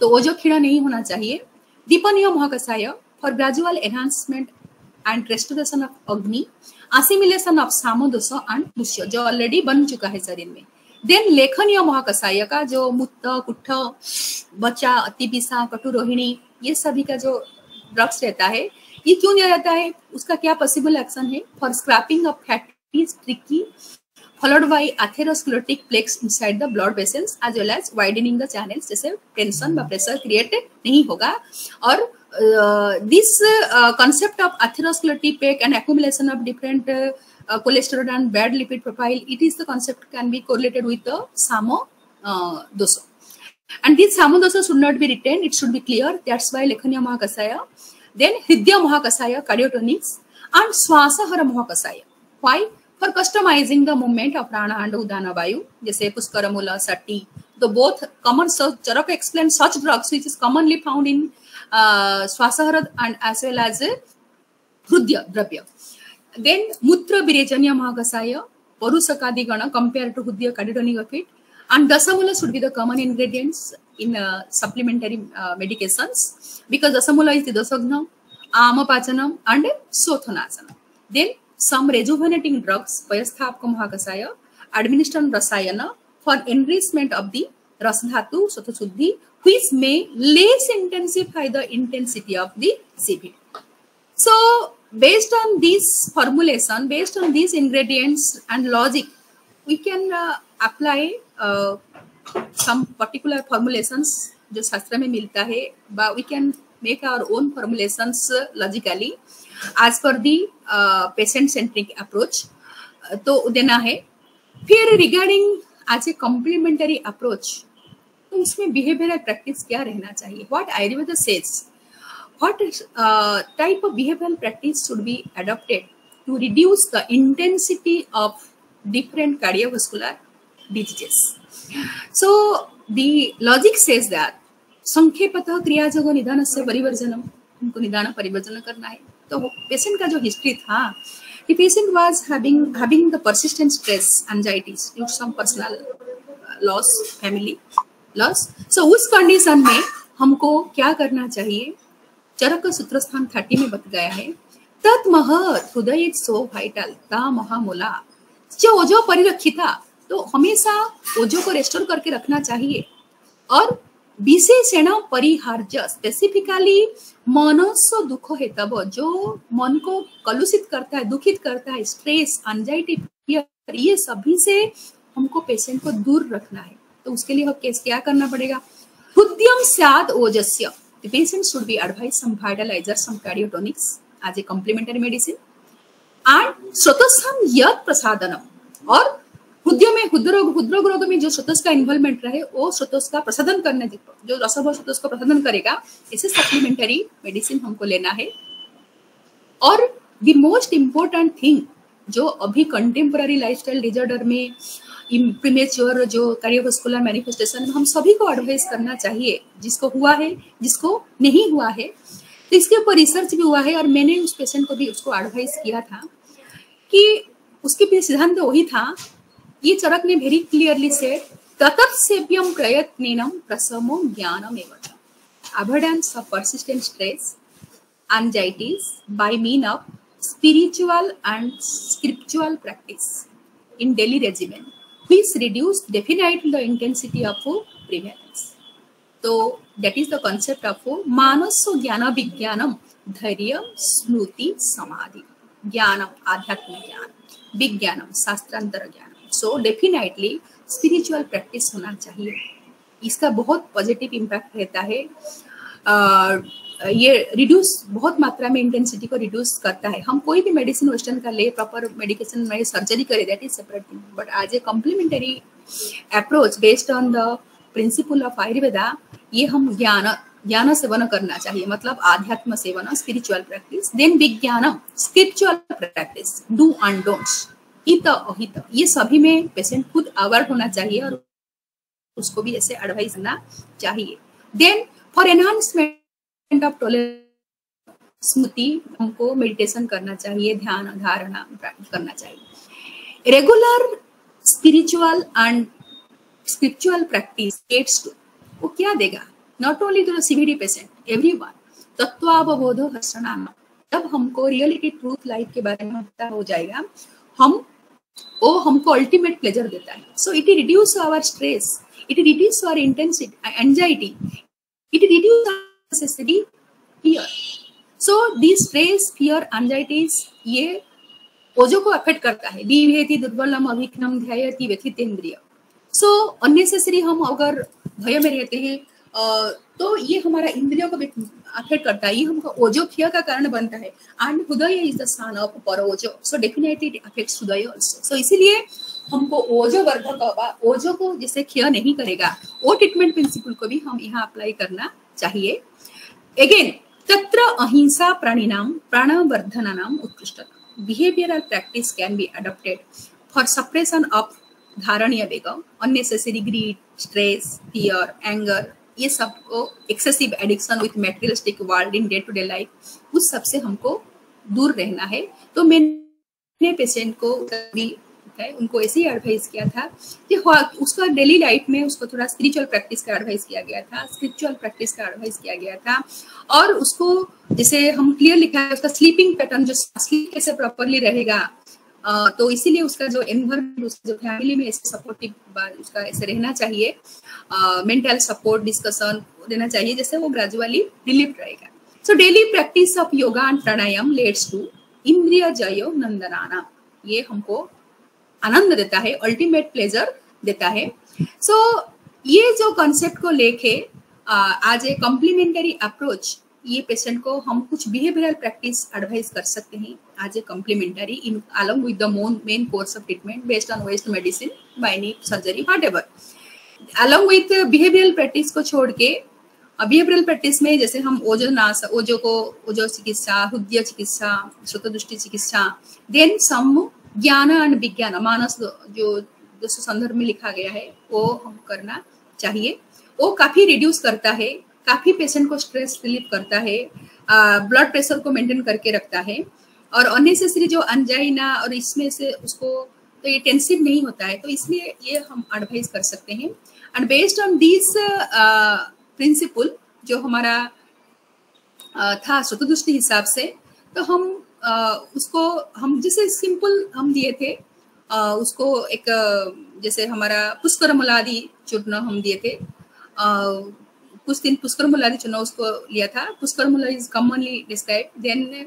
A: तो ओजो खीड़ा नहीं होना चाहिए. दीपनीय महाकषाय for gradual enhancement and restoration of अग्नि, असिमिलेशन ऑफ सामोदोष एंड दुष्य जो ऑलरेडी बन चुका है शरीर में. देन लेखनीय महाकषाय का जो मुत्त कुट्ठ बच्चा अतिपिसा कटुरोहिणी ये सभी का जो ड्रग्स रहता है, ये क्यों दिया जाता है, उसका क्या पॉसिबल एक्शन है. For scrapping of fatty streaky followed by atherosclerotic plaques inside the blood vessels as well as widening the channels, जैसे टेंशन व प्रेशर क्रिएट नहीं होगा. और this concept of atherosclerotic plaque and accumulation of different cholesterol and bad lipid profile, it is the concept can be correlated with the samo dosha. And this samo dosha should not be retained, it should be clear. That's why lekhaniya mahakasaya. Then hridya mahakasaya, cardiotonics, and swasahara mahakasaya. Why? For customizing the movement of prana and udana vayu, जैसे पुष्करमूला सट्टी. तो both common, so Charaka explained such drugs which is commonly found in swasahara and as well as hrudya dravya. Then mutra birejanya mahakasaya, porusakadi gana compared to hrudya cardiotonic of it. And dasamula should be the common ingredients in supplementary medications, because dasamula is the dasagna, amapachanam and sothanasanam. Then some rejuvenating drugs, payasthapka mahakasaya, administered rasayana for enrichment of the rasdhatu sothasuddhi, which may less intensify the intensity of the CVD. So based on this formulation, based on these ingredients and logic, we can apply some particular formulations जो शास्त्र में मिलता है, but we can make our own formulations logically as per the patient centric approach. तो देना है. फिर regarding as a complementary approach, तो उसमें behavioral practice क्या रहना चाहिए? What Ayurveda says, what type of behavioral practice should be adopted to reduce the intensity of different cardiovascular diseases. So the logic says that संक्षेपतः क्रियाजगो निदानस्य परिवर्जनम, हमको निदान परिवर्जन करना है. तो पेशेंट का जो हिस्ट्री था, the patient was having the persistent stress, anxieties due to some personal loss, family loss. So उस condition में हमको क्या करना चाहिए? चरक सूत्रस्थान 30 में बता गया है, तत् महत् हृदय सो वाइटल ता महामूला, जो ओजो परिरक्षिता, तो हमेशा ओजो को रेस्टोर करके रखना चाहिए. और विशेषण परिहार्य, स्पेसिफिकली मनस्व दुख है तब, जो मन को कलुषित करता है, दुखित करता है, स्ट्रेस, एंजाइटी, फियर, ये सभी से हमको पेशेंट को दूर रखना है. तो उसके लिए क्या करना पड़ेगा? हृदयम स्यात् ओजस्य, the patient should be advised some vitalizers, some cardiotonics as a complementary medicine, and श्रोतस्थम यत् प्रसादनम, और हृदय में हृदरोग रोग में जो श्रोतस का इन्वॉल्वमेंट रहे, वो श्रोतस का प्रसादन करने, जो रसव श्रोतस को प्रसादन करेगा, इसे सप्लीमेंटरी मेडिसिन हमको लेना है. और द मोस्ट इम्पोर्टेंट थिंग जो अभी कंटेम्पररी लाइफस्टाइल डिसऑर्डर में, प्रीमेच्योर जो कार्डियोवास्कुलर मैनिफेस्टेशन में हम सभी को एडवाइस करना चाहिए, जिसको हुआ है, जिसको नहीं हुआ है. तो इसके ऊपर रिसर्च भी हुआ है, और मैंने उस पेशेंट को भी उसको एडवाइस किया था कि उसके भी सिद्धांत वही था. ये चरक ने वेरी क्लियरली सेड, ततसेव्यम प्रयत्नेनम प्रसमो ज्ञानम एवं, avoidance of persistent stress, anxieties by mean of spiritual and scriptural practice in daily regimen, which reduce definitely the intensity of prevalence. So that is the concept of manasya jnana vijnanam dharyam smruti samadhi. Jnanam adhyatma jnana, vijnanam शास्त्रांतर ज्ञान. So definitely spiritual practice होना चाहिए. इसका बहुत positive impact रहता है. ये reduce, बहुत मात्रा में इंटेंसिटी को रिड्यूस करता है. हम कोई भी मेडिसिन वेस्टर्न का ले, प्रॉपर मेडिकेशन में सर्जरी करे, that is separate thing, but as a complementary approach based on the principle of Ayurveda, ये हम ज्ञान सेवन करना चाहिए, मतलब आध्यात्म सेवन, स्पिरिचुअल प्रैक्टिस, देन विज्ञानम spiritual practice, do and don'ts, हित अहित, ये सभी में पेशेंट खुद अवेयर होना चाहिए और उसको भी ऐसे एडवाइस करना चाहिए. Then for enhancement of tolerance, स्मृति, हमको मेडिटेशन करना चाहिए, ध्यान धारणा करना चाहिए. Regular spiritual and spiritual practice adds to, वो क्या देगा? Not only to the CVD patient, everyone, तत्वावबोध हर्षणाम. जब हमको रियलिटी ट्रूथ लाइफ के बारे में पता हो जाएगा, हमको अल्टीमेट प्लेजर देता है. So it reduce our stress, it reduce our intensity anxiety, it reduce necessary fear. So these stress, fear, anxieties, ये ओजो को अफेक्ट करता है. दीवेति दुर्बलम अभिघ्नम ध्यायति व्यथितेन्द्रिय. सो अननेसेसरी हम अगर भय में रहते हैं, तो ये हमारा इंद्रियों को भी अफेक्ट करता है. ये हमको ओजो फियर का कारण बनता है. एंड हृदय इज द स्थान ऑफ परोजो, सो डेफिनेटली इट अफेक्ट्स हृदय आल्सो. सो इसीलिए हमको ओजो वर्धक, ओजो को जिससे खिया नहीं करेगा, वो ट्रीटमेंट प्रिंसिपल को भी हम यहाँ अप्लाई करना चाहिए. Again, तत्र अहिंसा प्राणिनाम प्राणवर्धनानाम उत्कृष्टता. Behavioral practice can be adopted for suppression of धारणीय वेग, unnecessary greed, stress, fear, anger, ये सब को excessive addiction with materialistic world in day to day life, उस सब से हमको दूर रहना है. तो मैंने पेशेंट को भी उनको ऐसे ही एडवाइस किया था कि उसका डेली लाइफ में उसको थोड़ा स्पिरिचुअल प्रैक्टिस का एडवाइस किया गया था, स्पिरिचुअल प्रैक्टिस का एडवाइस किया गया था. और उसको जैसे हम क्लियर लिखा है, उसका स्लीपिंग पैटर्न, जो स्लीप कैसे प्रॉपरली रहेगा, तो इसीलिए उसका जो एनवायरमेंट, उसका जो फैमिली में ऐसे सपोर्टिव उसका ऐसे रहना चाहिए, मेंटल सपोर्ट, डिस्कशन देना चाहिए, जैसे वो ग्रेजुअली रिलीफ रहेगा. So daily practice of yoga and pranayama leads to इंद्रिय जयो नंदनाना, ये हमको आनंद देता है, अल्टीमेट प्लेजर देता है. सो ये जो कॉन्सेप्ट को लेके आज ए कॉम्प्लीमेंटरी अप्रोच, ये पेशेंट को हम कुछ बिहेवियरल प्रैक्टिस एडवाइस कर सकते हैं आज a complementary in along with the main course of treatment based on west medicine, by surgery, whatever. Along with behavioural practice को छोड़ के बिहेवियरल प्रैक्टिस में जैसे हम ओजो को ओजो चिकित्सा, हृदय चिकित्सा, श्रुतदृष्टि चिकित्सा, देन सम ज्ञान एंड विज्ञान मानस जो संदर्भ में लिखा गया है वो हम करना चाहिए। वो काफी रिड्यूस करता है, काफी पेशेंट को स्ट्रेस रिलीफ करता है, ब्लड प्रेशर को मेंटेन करके रखता है, और अननेसेसरी जो अंजाइना और इसमें से उसको तो ये टेंसिव नहीं होता है, तो इसलिए ये हम एडवाइस कर सकते हैं। And based on this principle जो हमारा था श्रुतदृष्टि हिसाब से, तो हम उसको हम जैसे सिंपल हम दिए थे, उसको एक जैसे हमारा पुष्कर मुलादी चूर्ण हम दिए थे, कुछ दिन पुष्कर मुलादी चूर्ण उसको लिया था। पुष्कर मुलादी इज कॉमनली डिस्क्राइब्ड। देन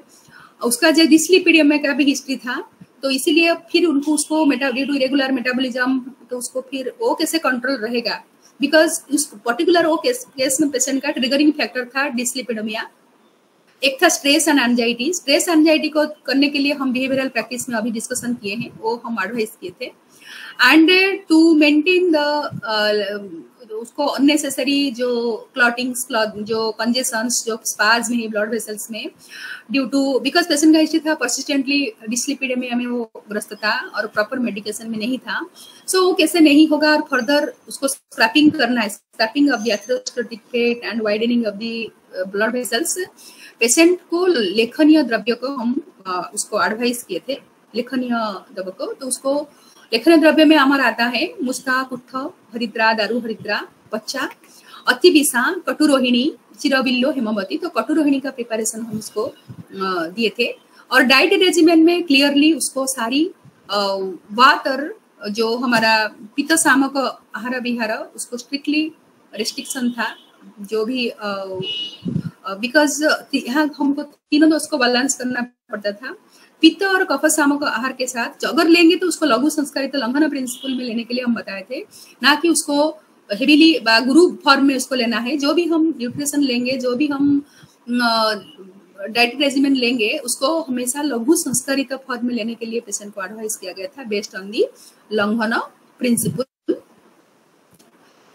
A: उसका जो डिस्लिपिडियम में का भी हिस्ट्री था, तो इसीलिए फिर उनको उसको ड्यू टू इरेगुलर मेटाबॉलिज्म, तो उसको फिर वो कैसे कंट्रोल रहेगा, बिकॉज उस पर्टिकुलर वो केस में पेशेंट का ट्रिगरिंग फैक्टर था डिस्लिपिडोमिया, एक था stress and anxiety. Stress anxiety को करने के लिए हम बिहेवियरल प्रैक्टिस में अभी डिस्कशन किए हैं, वो हम एडवाइस किए थे। एंड टू मेंटेन द उसको अननेसेसरी जो क्लॉटिंग्स, जो कंजेशंस, जो स्पाज्म है ब्लड वेसल्स में, ड्यू टू बिकॉज पेशेंट का हिस्ट्री था पर्सिस्टेंटली डिस्लिपिडेमिया में वो ग्रस्त था और प्रॉपर मेडिकेशन में नहीं था, सो वो कैसे नहीं होगा, और फर्दर उसको स्क्रैपिंग करना है, scraping of the atherosclerotic plate and widening of the blood vessels. Patient को लेखनीय द्रव्य को हम उसको एडवाइस किए थे, लेखनीय द्रव्य को। तो उसको लेखनीय द्रव्य में हमारा आता है मुस्ता, कुट्ठ, हरिद्रा, दारू हरिद्रा, पच्चा, अतिविषा, कटुरोहिणी, चिरबिल्लो, हेमवती। तो कटुरोहिणी का प्रिपरेशन हम उसको दिए थे। और डाइट रेजिमेंट में क्लियरली उसको सारी वात और जो हमारा पित्त सामक आहार विहार उसको स्ट्रिक्टली रिस्ट्रिक्शन था, जो भी बिकॉज यहाँ हमको तीनों दोष को बैलेंस करना पड़ता था। पित्त और कफ सामक आहार के साथ अगर लेंगे तो उसको लघु संस्कारित लंघन प्रिंसिपल में लेने के लिए हम बताए थे, ना कि उसको हेवीली गुरु फॉर्म में उसको लेना है। जो भी हम न्यूट्रिशन लेंगे, जो भी हम डाइट रेजिमेंट लेंगे, उसको हमेशा लघु संस्कारित फॉर्म में लेने के लिए पेशेंट को एडवाइस किया गया था बेस्ड ऑन दी लंघन प्रिंसिपल।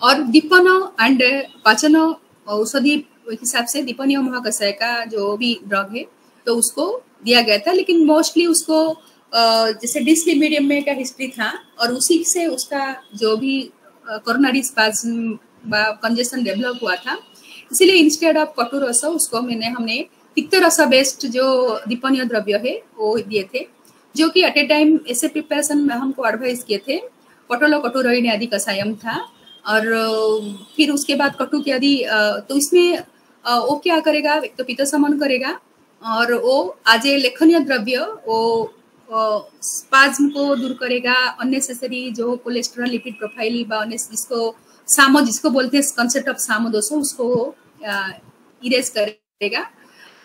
A: और दीपन एंड पाचन औषधि हिसाब से दीपनीय महाकषाय का जो भी ड्रग है तो उसको दिया गया था, लेकिन मोस्टली उसको जैसे डिस्लिपिडियम में का हिस्ट्री था और उसी से उसका जो भी कोरोनरी स्पाज्म कंजेशन डेवलप हुआ था, इसीलिए इंस्टेड ऑफ कटु रस उसको हमने पित्त रस बेस्ड जो दीपनीय द्रव्य है वो दिए थे, जो कि एट ए टाइम ऐसे प्रिपरेशन में हमको एडवाइस किए थे। पटोलो कटुरोहिणी आदि कषायम था, और फिर उसके बाद कटु के आदि, तो इसमें वो क्या करेगा, एक तो पित्त समन करेगा, और वो आज लेखनीय द्रव्य वो स्पाज्म को दूर करेगा, अननेसेसरी जो कोलेस्ट्रॉल लिपिड प्रोफाइल जिसको सामो जिसको बोलते हैं कंसेप्ट ऑफ सामो दोष, उसको इरेज करेगा,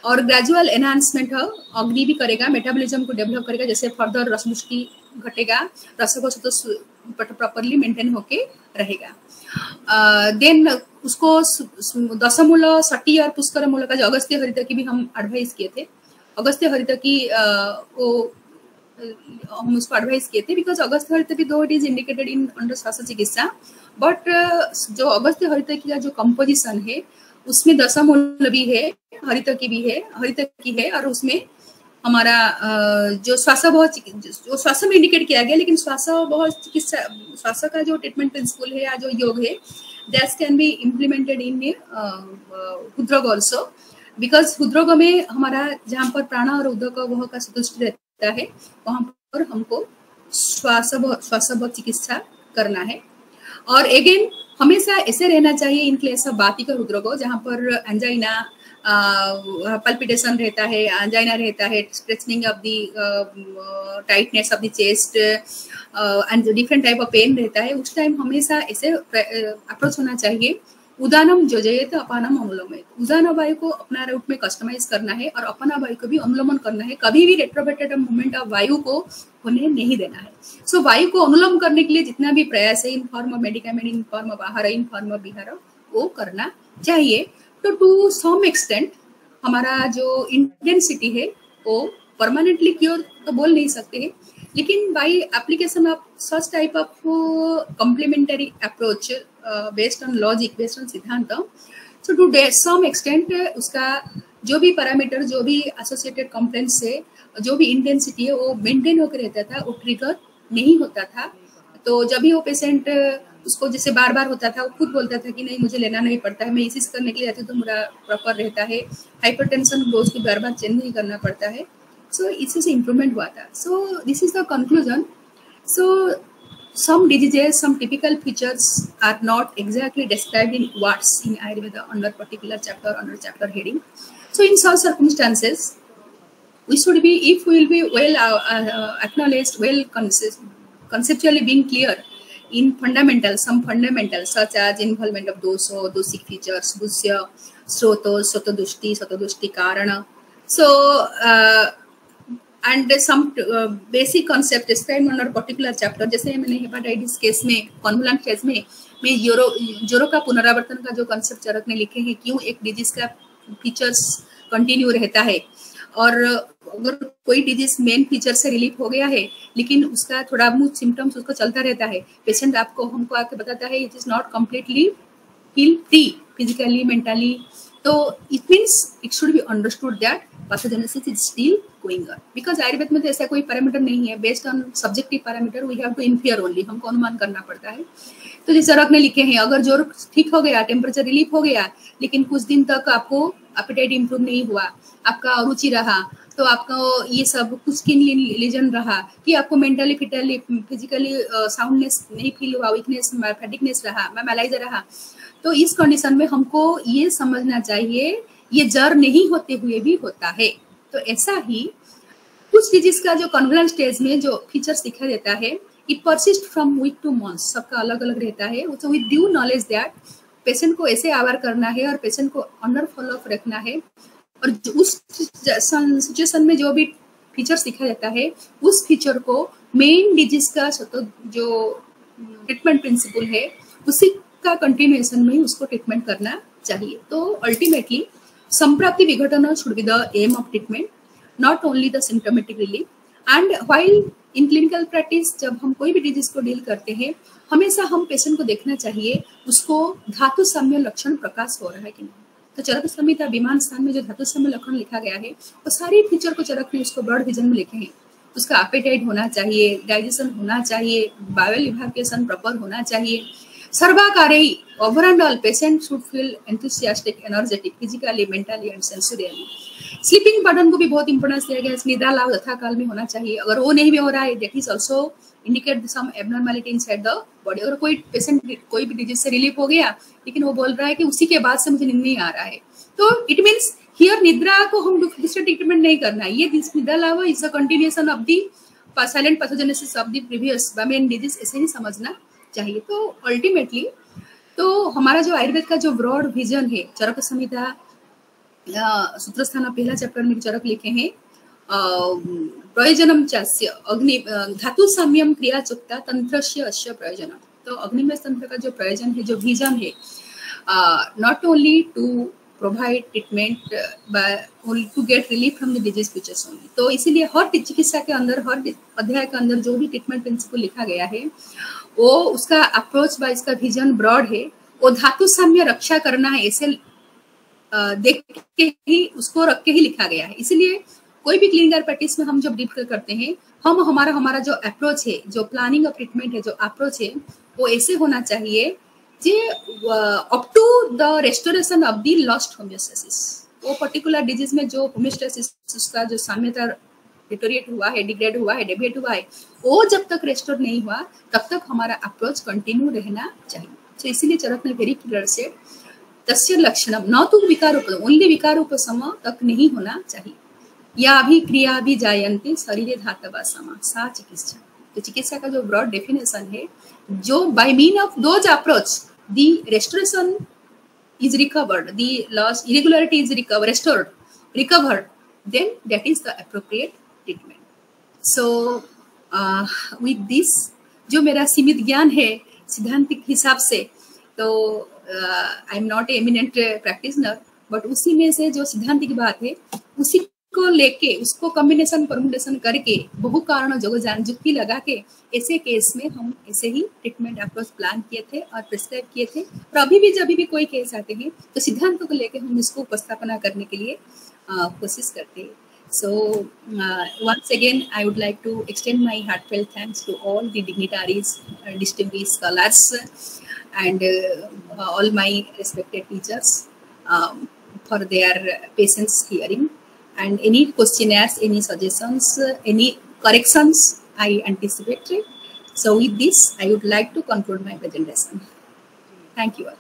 A: और ग्रेजुअल एनहांसमेंट अग्नि भी करेगा, मेटाबॉलिज्म को डेवलप करेगा, जैसे फर्दर रसमुष्टि घटेगा, रसकोश तो प्रॉपरली मेंटेन होके रहेगा। देन उसको दशमूल, सटी और पुष्कर मूल का जो अगस्त्य हरित की भी हम एडवाइस किए थे। अगस्त्य हरित की वो हम उसको एडवाइस किए थे, बिकॉज अगस्त्य हरित भी दो it is indicated in under स्वास्थ्य चिकित्सा, बट जो अगस्त्य हरित की का जो कंपोजिशन है उसमें दशमूल भी है, हरित की है, और उसमें हमारा जो श्वास में इंडिकेट किया गया, लेकिन श्वास का जो ट्रीटमेंट प्रिंसिपल है या जो योग है, that can be implemented in हृदरोग ऑल्सो, बिकॉज हृदरोग में हमारा जहाँ पर प्राण और उदक वह का संतुष्ट रहता है, वहां पर हमको श्वास चिकित्सा करना है। और अगेन हमेशा ऐसे रहना चाहिए इन केस ऑफ बातिक हृदरोग, जहाँ पर एंजाइना, पल्पिटेशन रहता है, एंजाइना रहता है, stretching of the tightness of the chest and different type of pain रहता है, उस टाइम हमेशा ऐसे अप्रोच होना चाहिए। उदानम योजयेत अपानम अनुलोमयेत, उदान वायु को अपना रूट में कस्टमाइज करना है और अपना वायु को भी अनुलोमन करना है, कभी भी रेट्रोवेटेड मूवमेंट ऑफ वायु को होने नहीं देना है। सो वायु को अनुलोम करने के लिए जितना भी प्रयास है, in form of medicament, in form of आहार, इन फॉर्म ऑफ विहार, वो करना चाहिए। तो टू सम एक्सटेंट हमारा जो इंटेंसिटी है वो परमानेंटली क्योर तो बोल नहीं सकते हैं, लेकिन by application of such type of complementary approach based on logic, based on सिद्धांत, सो टू सम एक्सटेंट उसका जो भी पैरामीटर, जो भी एसोसिएटेड कंप्लेंट्स से जो भी इंटेंसिटी है वो मेंटेन होकर रहता था, वो ट्रिगर नहीं होता था। तो जब भी वो पेशेंट उसको जैसे बार बार होता था, वो खुद बोलता था कि नहीं मुझे लेना नहीं पड़ता है, मैं इसी करने के लिए आती हूँ तो मेरा प्रॉपर रहता है, हाइपरटेंशन डोज की बार बार चेंज नहीं करना पड़ता है। सो इसी से इम्प्रूवमेंट हुआ था। सो this is the conclusion. So some diseases, some typical features are not exactly described in words in Ayurveda under particular chapter, under chapter heading. So in such circumstances, we should be, if we will be well acknowledged, well conceptually being clear in fundamentals, some fundamentals such as involvement of doso, dosic features, dusya, srotos, sotodushti, karana. So and some basic concept described under particular chapter, जैसे मैंने hepatitis case में, कॉन्वुलेंट case में मैं जोरो का पुनरावर्तन का जो कंसेप्ट चरक ने लिखे हैं, क्यों एक डिजीज का फीचर्स कंटिन्यू रहता है, और अगर कोई डिजीज मेन फीचर से रिलीफ हो गया है लेकिन उसका थोड़ा बहुत सिम्टम्स उसको चलता रहता है, पेशेंट हमको आके बताता है it is not completely heal free physically, mentally. So it means it should be understood that pathogenesis is still going on, because Ayurveda में तो ऐसा कोई पैरामीटर नहीं है, based on subjective parameter we have to infer only, हमको अनुमान करना पड़ता है। तो जैसे चरक ने लिखे हैं, अगर जोर ठीक हो गया, टेम्परेचर रिलीफ हो गया, लेकिन कुछ दिन तक आपको एपेटाइट इंप्रूव नहीं हुआ, आपका अरुचि रहा, तो आपको ये सब कुछ स्किन लीजन रहा, कि आपको मेंटली फिजिकली साउंडनेस नहीं फील हुआ, वीकनेस फैटिकनेस रहा, मैलाइजर रहा, तो इस कंडीशन में हमको ये समझना चाहिए ये जर नहीं होते हुए भी होता है। तो ऐसा ही कुछ डिजीज का जो कन्वलेंट स्टेज में जो फीचर्स दिखा देता है, it persist from week to months, सबका अलग अलग रहता है। तो with due knowledge that patient को ऐसे अवेयर करना है और पेशेंट को अंडर फॉलो अप रखना है, और उस सिचुएशन में जो भी फीचर्स दिखा देता है उस फीचर को मेन डिजीज का जो ट्रीटमेंट प्रिंसिपल है उसी का कंटिन्यूएशन में उसको ट्रीटमेंट करना चाहिए। तो अल्टीमेटली संप्राप्ति विघटन should be the aim of treatment, not only the symptomatic relief. And while in clinical practice जब हम कोई भी डिजीज को डील करते हैं, हमेशा हम पेशेंट को देखना चाहिए उसको धातु साम्य लक्षण प्रकाश हो रहा है कि नहीं। तो चरक संहिता विमान स्थान में जो धातु साम्य लक्षण लिखा गया है वो सारे फीचर को चरक ने उसको ब्रॉड विजन में लिखे हैं। उसका एपेटाइट होना चाहिए, डाइजेशन होना चाहिए, बावेल इवैक्यूएशन प्रॉपर होना चाहिए, सर्वाकारी overall patient should feel enthusiastic, energetic physically, mentally and sensorially. Sleeping pattern को भी बहुत इंपोर्टेंस दिया गया है, निद्रा लाभ यथा काल में होना चाहिए। अगर वो नहीं भी हो रहा है, that is also indicate some abnormality inside the body. अगर कोई पेशेंट कोई भी डिजीज से रिलीफ हो गया लेकिन वो बोल रहा है कि उसी के बाद से मुझे नींद नहीं आ रहा है, तो इट मीन्स हियर निद्रा को हम दूसरा ट्रीटमेंट नहीं करना है, ये निद्रा लाभ is a continuation of the silent pathogenesis of the previous main disease, ऐसे ही समझना चाहिए। तो अल्टीमेटली तो हमारा जो आयुर्वेद का जो ब्रॉड विजन है, चरक संहिता सूत्रस्थान पहला चैप्टर में चरक लिखे हैं, प्रयोजनम चास्य अग्नि धातु साम्यम क्रिया चुक्ता तंत्रस्य अस्य प्रयोजनम। तो अग्निमय तंत्र का जो प्रयोजन है, जो विजन है, not only to provide treatment but to get relief from the disease features only. तो इसीलिए हर चिकित्सा के अंदर, हर अध्याय के अंदर जो भी ट्रीटमेंट प्रिंसिपल लिखा गया है वो उसका अप्रोच बा इसका विजन ब्रॉड है, वो धातु साम्य रक्षा करना है, ऐसे देख के ही उसको रख के ही लिखा गया है। इसीलिए कोई भी क्लिनिकल प्रैक्टिस में हम जब डील करते हैं, हम हमारा जो अप्रोच है, जो प्लानिंग ऑफ ट्रीटमेंट है, जो अप्रोच है, वो ऐसे होना चाहिए जे up to the restoration of the lost homeostasis. वो पर्टिकुलर डिजीज में जो होमियोस्टेसिस उसका जो साम्यता डिटोरिएट हुआ है, डिग्रेड हुआ है, डेविएट हुआ है, वो जब तक रेस्टोर नहीं हुआ तब तक हमारा अप्रोच कंटिन्यू रहना चाहिए। तो इसीलिए चरक ने वेरी क्लियर से तस्य लक्षणम न तो विकार ओनली विकार उपशम तक नहीं होना चाहिए, या भी क्रिया भी जायन्ते शरीरे धातवा समा सा चिकित्सा। तो चिकित्सा का जो ब्रॉड डेफिनेशन है, जो by mean of those approach the restoration is recovered, the lost irregularity is recovered, then that is the appropriate treatment. So with this, जो मेरा सीमित ज्ञान है सिद्धांतिक हिसाब से, तो आई am not eminent practitioner, but उसी में से जो सिद्धांतिक बात है उसी को लेके उसको कॉम्बिनेशन परमुटेशन करके बहु कारण जोगजान जुक्ति लगा के ऐसे केस में हम ऐसे ही ट्रीटमेंट अप्रोच प्लान किए थे और प्रिस्क्राइब किए थे। और अभी भी जब भी कोई केस आते हैं तो सिद्धांतों को लेके हम इसको उपस्थापना करने के लिए कोशिश करते हैं। So once again, I would like to extend my heartfelt thanks to all the dignitaries, distinguished scholars, and all my respected teachers for their patience hearing. And any questionnaires, any suggestions, any corrections, I anticipate. So with this, I would like to conclude my presentation. Thank you all.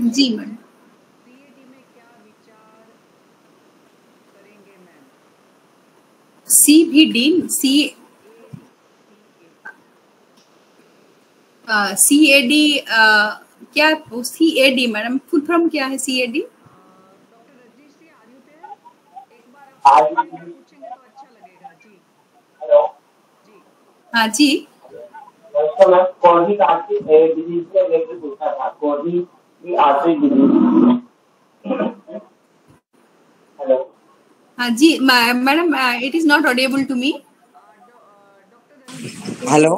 A: जी ma'am. CVD CAD क्या CAD madam full form क्या है CAD? हाँ जी।
B: Coronary artery disease से related पूछा था। Coronary artery disease. Hello.
A: हाँ जी madam, it is not audible to me.
B: Hello.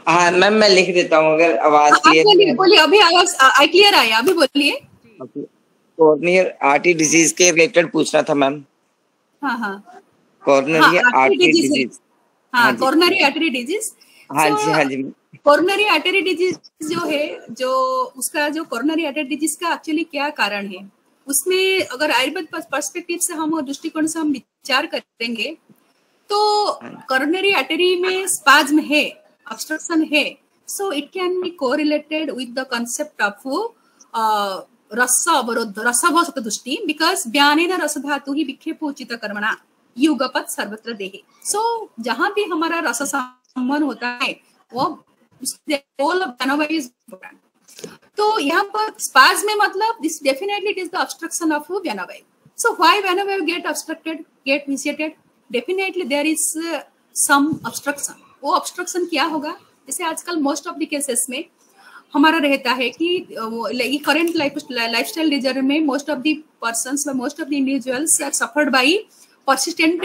B: हाँ मैम मैं लिख देता हूँ अगर आवाज क्लियर।
A: बोलिए अभी आवाज क्लियर आया, अभी बोलिए।
B: कॉर्नियल आर्टरी डिजीज के रिलेटेड पूछना था मैम।
A: हाँ हाँ
B: कॉर्नरी आर्टरी डिजीज।
A: हाँ कॉर्नरी आर्टरी डिजीज।
B: हाँ जी हाँ जी।
A: कॉर्नरी आर्टरी डिजीज जो है, जो उसका जो कॉर्नरी आर्टरी डिजीज का एक्चुअली क्या कारण है, उसमें अगर आयुर्वेद पर्सपेक्टिव से हम दृष्टिकोण से हम विचार करेंगे तो कॉर्नरी आर्टरी में स्पाज्म है, ऑब्स्ट्रक्शन है, so it can be correlated with the concept of रस अवरोध, रसभोसत दृष्टि, बिकॉज ज्ञानेन रस धातु ही विक्षेप उचित कर्मणा युगपत सर्वत्र देहे। सो जहां भी हमारा रस संबंध होता है वो तो यहाँ पर स्पाज्म में मतलब this definitely it is the obstruction of वेनोवाइव। सो व्हाई वेनोवाइव get obstructed, get vitiated, definitely there is some obstruction. वो ऑब्स्ट्रक्शन क्या होगा, जैसे आजकल मोस्ट ऑफ द केसेस में हमारा रहता है कि करंट लाइफस्टाइल डिजॉर्डर में most of the persons, most of the individuals are suffered by persistent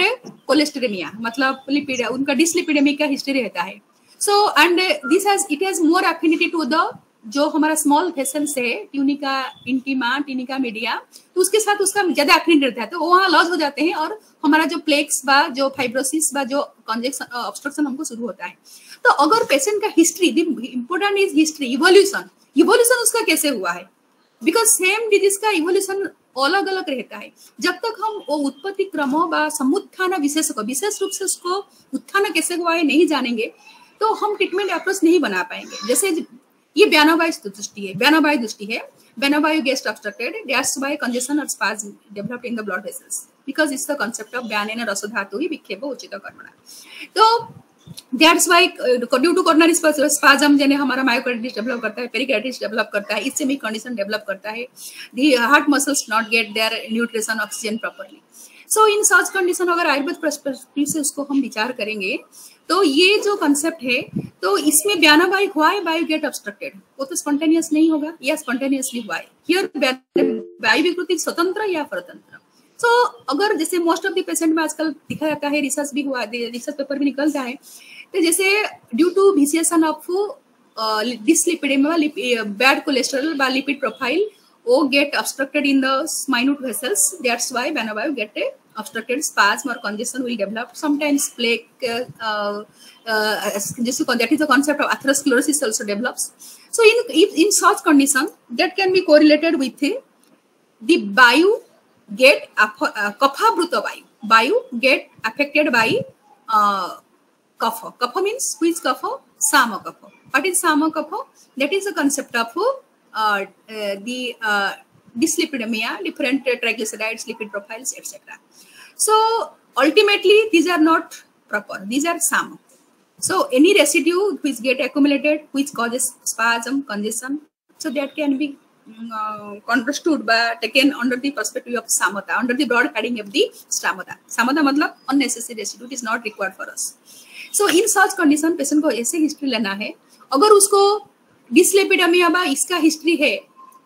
A: cholesteremia, मतलब लिपिड, उनका डिसलिपिडेमिक का हिस्ट्री रहता है। So and this has it has more affinity to the जो हमारा स्मॉल वेसल्स है, tunica intima, tunica media, तो उसके साथ उसका ज्यादा एफिनिटी रहता है, तो वो वहाँ लॉस हो जाते हैं और हमारा जो प्लेक्स बा, जो फाइब्रोसिस बा, जो कंजेक्शन ऑब्स्ट्रक्शन हमको शुरू होता है। तो अगर पेशेंट का history, important is history, evolution उसका कैसे हुआ है, बिकॉज सेम डिजीज का इवोल्यूशन अलग अलग रहता है। जब तक हम वो उत्पत्ति क्रमों व समुत्थान विशेष रूप से उसको उत्थान कैसे हुआ है नहीं जानेंगे तो हम ट्रीटमेंट अप्रोच नहीं बना पाएंगे। जैसे ये व्यानोवायु दृष्टि है, व्यानोवायु get obstructed, that's why congestion और spasm developed in the blood vessels, because it's the concept of ज्ञानेन रस धातु ही विक्षेप उचित कर्मणा। तो that's why due to coronary spasm जने हमारा मायोकार्डिटिस डेवलप करता है, पेरिकार्डिटिस डेवलप करता है, इससे भी कंडीशन डेवलप करता है, the heart muscles not gate their nutrition oxygen properly. So in such condition अगर आयुर्वेद पर्सपेक्टिव से उसको हम विचार करेंगे तो ये जो कंसेप्ट है, तो इसमें ब्याना वायु हुआ है, वायु गेट ऑब्स्ट्रक्टेड, वो तो स्पॉन्टेनियस नहीं होगा या स्पॉन्टेनियसली हुआ है। हियर वायु विकृति स्वतंत्र या परतंत्र। सो अगर जैसे मोस्ट ऑफ द पेशेंट में आजकल दिखा जाता है, रिसर्च भी हुआ, रिसर्च पेपर भी निकलता है, तो जैसे due to vitiation of dyslipidemia, bad cholesterol बा लिपिड प्रोफाइल, वो get obstructed in the minute vessels, that's why वेन वायु get a obstructed spasm or congestion will develop, sometimes plaque, that is the concept of atherosclerosis also develops. So in such condition that can be correlated with the vayu get kapha bruta vayu get affected by kapha. Kapha means which kapha? Sama kapha. What is sama kapha? That is the concept of the dyslipidemia, different triglycerides, lipid profiles, etc. So ultimately these are not proper, these are sama. So any residue which get accumulated which causes spasm, congestion, so that can be understood by taken under the perspective of samata, under the broad heading of the samata. Samata matlab unnecessary residue, it is not required for us. So in such condition patient को ऐसे history लेना है। अगर उसको dyslipidemia बा इसका history है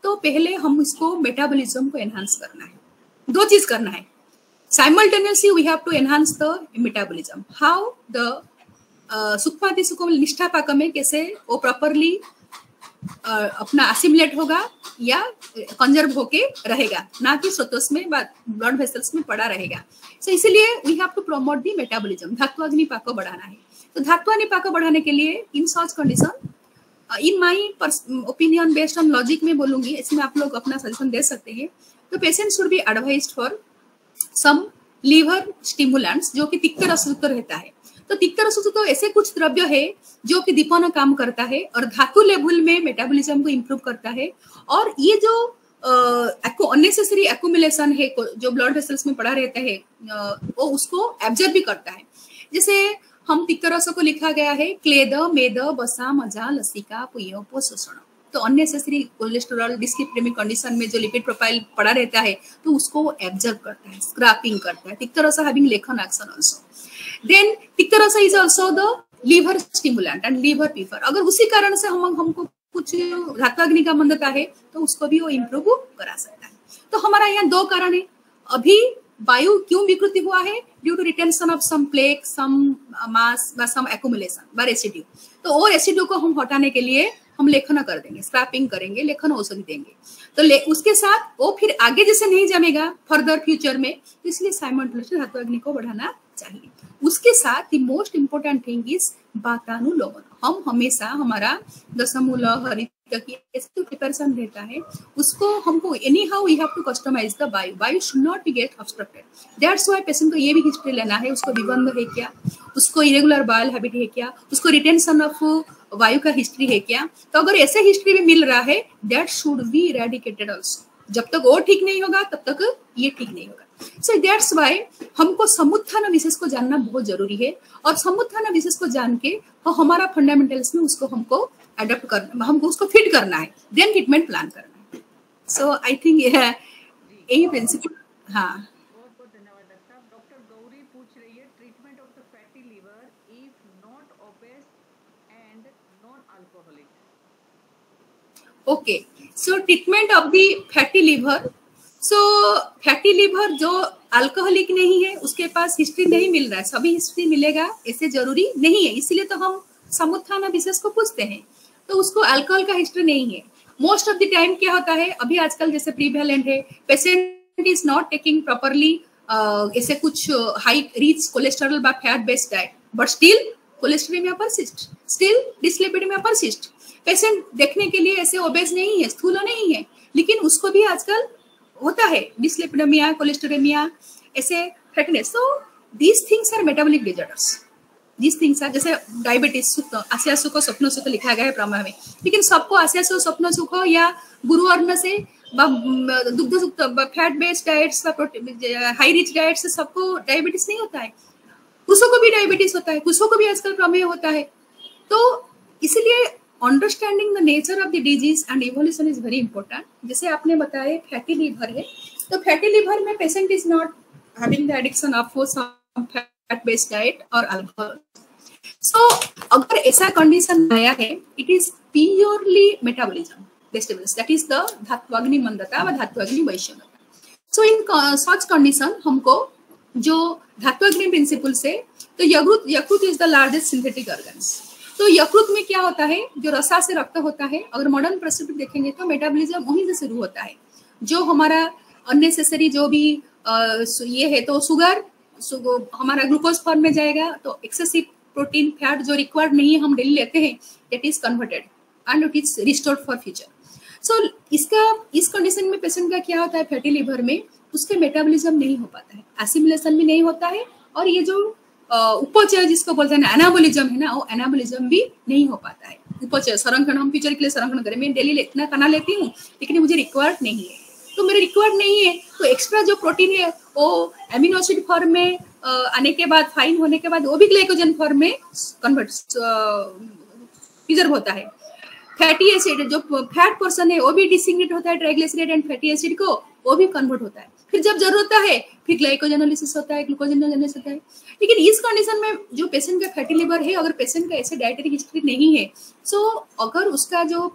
A: तो पहले हम इसको मेटाबॉलिज्म को एनहांस करना है। दो चीज करना है, simultaneously we have to enhance the metabolism. How? the सूक्ष्माति सूक्ष्म निष्ठा पाक में कैसे वो प्रॉपरली अपना असिमुलेट होगा या कंजर्व होके रहेगा, ना कि स्रोतोस में ब्लड वेसल्स में पड़ा रहेगा। सो इसीलिए we have to promote the metabolism, धातु अग्नि पाक को बढ़ाना है। तो धातु अग्नि पाक को बढ़ाने के लिए in such condition, in my opinion based on logic में बोलूंगी, इसमें आप लोग अपना सजेशन दे सकते हैं। तो patient should be advised for some liver stimulants जो कि तिक्त रसयुक्त रहता है। तो तिक्त रसयुक्त तो ऐसे कुछ द्रव्य है जो कि दीपन काम करता है और धातु लेवल में मेटाबॉलिज्म को इंप्रूव करता है, और ये जो अननेसेसरी एक्यूमुलेशन है जो ब्लड वेसल्स में पड़ा रहता है वो उसको एब्जॉर्ब भी करता है। जैसे हम तिक्त रस को लिखा गया है क्लेद मेद बसा मजा लसिका पुयो पोषण, तो अननेसेसरी कोलेस्ट्रॉल डिस्लिपिडेमिक कंडीशन में जो लिपिड प्रोफाइल पड़ा रहता है तो उसको एब्जॉर्ब करता है, स्क्रैपिंग करता है। तिक्त रस हैविंग लेखन एक्शन आल्सो। देन तिक्त रस is also the liver stimulant and liver purifier. अगर उसी कारण से हमको कुछ धात्वाग्नि का मंदता है तो उसको भी वो इम्प्रूव करा सकता है। तो हमारा यहाँ दो कारण है। अभी वायु क्यों विकृति हुआ है? Due to retention of some plaque, some mass व सम एक्यूमुलेशन व रेसिड्यू। तो वो रेसिड्यू को हम हटाने के लिए हम लेखन कर देंगे, स्क्रैपिंग करेंगे, लेखन औषधि देंगे। तो उसके साथ वो फिर आगे जैसे नहीं जमेगा फर्दर फ्यूचर में, तो इसलिए साइमल्टेनियसली धातु अग्नि को बढ़ाना चाहिए। उसके साथ the most important thing is वातानुलोमन। हम हमेशा हमारा दशमूल हरित की ऐसे प्रिपरेशन रहता है, उसको हमको anyhow we have to customise the vayu. Vayu should not be get obstructed. That's why patient को ये भी हिस्ट्री लेना है, उसको विबंध है क्या, उसको इरेगुलर बाइल हैबिट है क्या, उसको रिटेंशन ऑफ वायु का हिस्ट्री है क्या। तो अगर ऐसे हिस्ट्री भी मिल रहा है that should be eradicated also. जब तक वो ठीक नहीं होगा तब तक ये ठीक नहीं होगा। सो दैट्स व्हाई हमको समुत्थान विशेष को जानना बहुत जरूरी है, और समुत्थान विशेष को जान के तो हमारा फंडामेंटल्स में उसको हमको अडॉप्ट करना, हमको उसको फिट करना है, देन ट्रीटमेंट प्लान करना है। सो आई थिंक यही प्रिंसिपल। हाँ,
C: बहुत बहुत धन्यवाद डॉक्टर साहब। डॉक्टर गौरी पूछ रही है treatment of the fatty liver if not obese and non alcoholic.
A: Okay, so treatment of the fatty liver. So fatty liver जो अल्कोहलिक नहीं है उसके पास हिस्ट्री नहीं मिल रहा है, सभी हिस्ट्री मिलेगा ऐसे जरूरी नहीं है, इसीलिए तो हम समुत्थान विशेष को पूछते हैं। तो उसको अल्कोहल का हिस्ट्री नहीं है। मोस्ट ऑफ द टाइम क्या होता है, अभी आजकल जैसे प्रीवेलेंट है, patient is not taking properly ऐसे कुछ हाई रिच कोलेस्ट्रॉल बा fat based diet, but still cholesteremia persist, still dyslipidemia persist. Patient देखने के लिए ऐसे ओबेस नहीं है, स्थूल नहीं है, लेकिन उसको भी आजकल होता है डिसलिपिडेमिया, कोलेस्ट्रेमिया, ऐसे fatness. So these things are metabolic disorders. These things are जैसे डायबिटीज, आशा सुख स्वप्न सुख लिखा गया है प्रमा में, लेकिन सबको आशा सुख स्वप्न सुख या गुरु अन्न से दुग्ध युक्त fat based diets, high rich diet से सबको डायबिटीज नहीं होता है। पुरुषों को भी डायबिटीज होता है, पुरुषों को भी आजकल प्रमेह होता है। तो इसलिए understanding the nature of the disease and evolution is very important. जैसे आपने बताया फैटी लीवर है, तो फैटी लीवर में patient is not having the addiction of some fat based diet और अल्कोहल। सो अगर ऐसा कंडीशन आया है, it is purely metabolism disturbance, that is the धात्वाग्नि मंदता व धात्वाग्नि वैषम्यता। सो इन सच कंडीशन हमको जो धात्वाग्नि प्रिंसिपल से, तो यकृत is the largest synthetic organs. तो यकृत में क्या होता है, जो रसा से रक्त होता है, अगर मॉडर्न प्रेस्क्रिप्ट देखेंगे तो मेटाबॉलिज्म वहीं से शुरू होता है। जो हमारा अननेसेसरी जो भी ये है, तो शुगर हमारा ग्लूकोज फॉर्म में जाएगा, तो एक्सेसिव प्रोटीन फैट जो रिक्वायर्ड नहीं है हम डेली लेते हैं, that is converted and it is restored for future. So इस कंडीशन में पेशेंट का क्या होता है, फैटी लिवर में उसके मेटाबॉलिज्म नहीं हो पाता है, एसिमिलेशन भी नहीं होता है, और ये जो उपचय जिसको बोलते हैं एनाबोलिज्म है ना, वो एनाबोलिज्म भी नहीं हो पाता है। उपचय संरक्षण हम फ्यूचर के लिए संरक्षण करें, मैं डेली इतना खाना लेती हूँ लेकिन मुझे रिक्वायर्ड नहीं है, तो मेरे रिक्वायर्ड नहीं है, तो एक्स्ट्रा जो प्रोटीन है वो एमिनो एसिड फॉर्म में आने के बाद, फाइन होने के बाद वो भी ग्लाइकोजन फॉर्म में कन्वर्ट प्रिजर्व होता है। फैटी एसिड जो फैट पर्सन है वो भी डिसिग्नेट होता है, ट्राइग्लिसराइड एंड फैटी एसिड को, वो भी कन्वर्ट होता है। फिर जब जरूरत होता है फिर ग्लाइकोजेनोलिसिस होता है, ग्लूकोजेनोलिसिस होता है। लेकिन इस कंडीशन में जो पेशेंट का फैटी लिवर है, अगर पेशेंट का ऐसे डाइटरी हिस्ट्री नहीं है, सो अगर उसका जो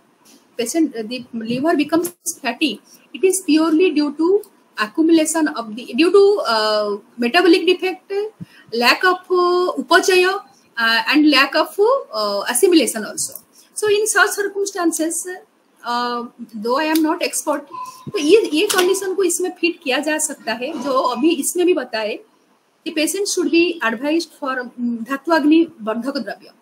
A: patient liver becomes fatty, it is purely due to accumulation of the due to metabolic defect, lack of upachaya and lack of assimilation also. So in such circumstances, though I am not expert, तो ये condition को इसमें fit किया जा सकता है, जो अभी इसमें भी बताए कि patient should be advised for धात्वाग्नि वर्धक द्रव्य।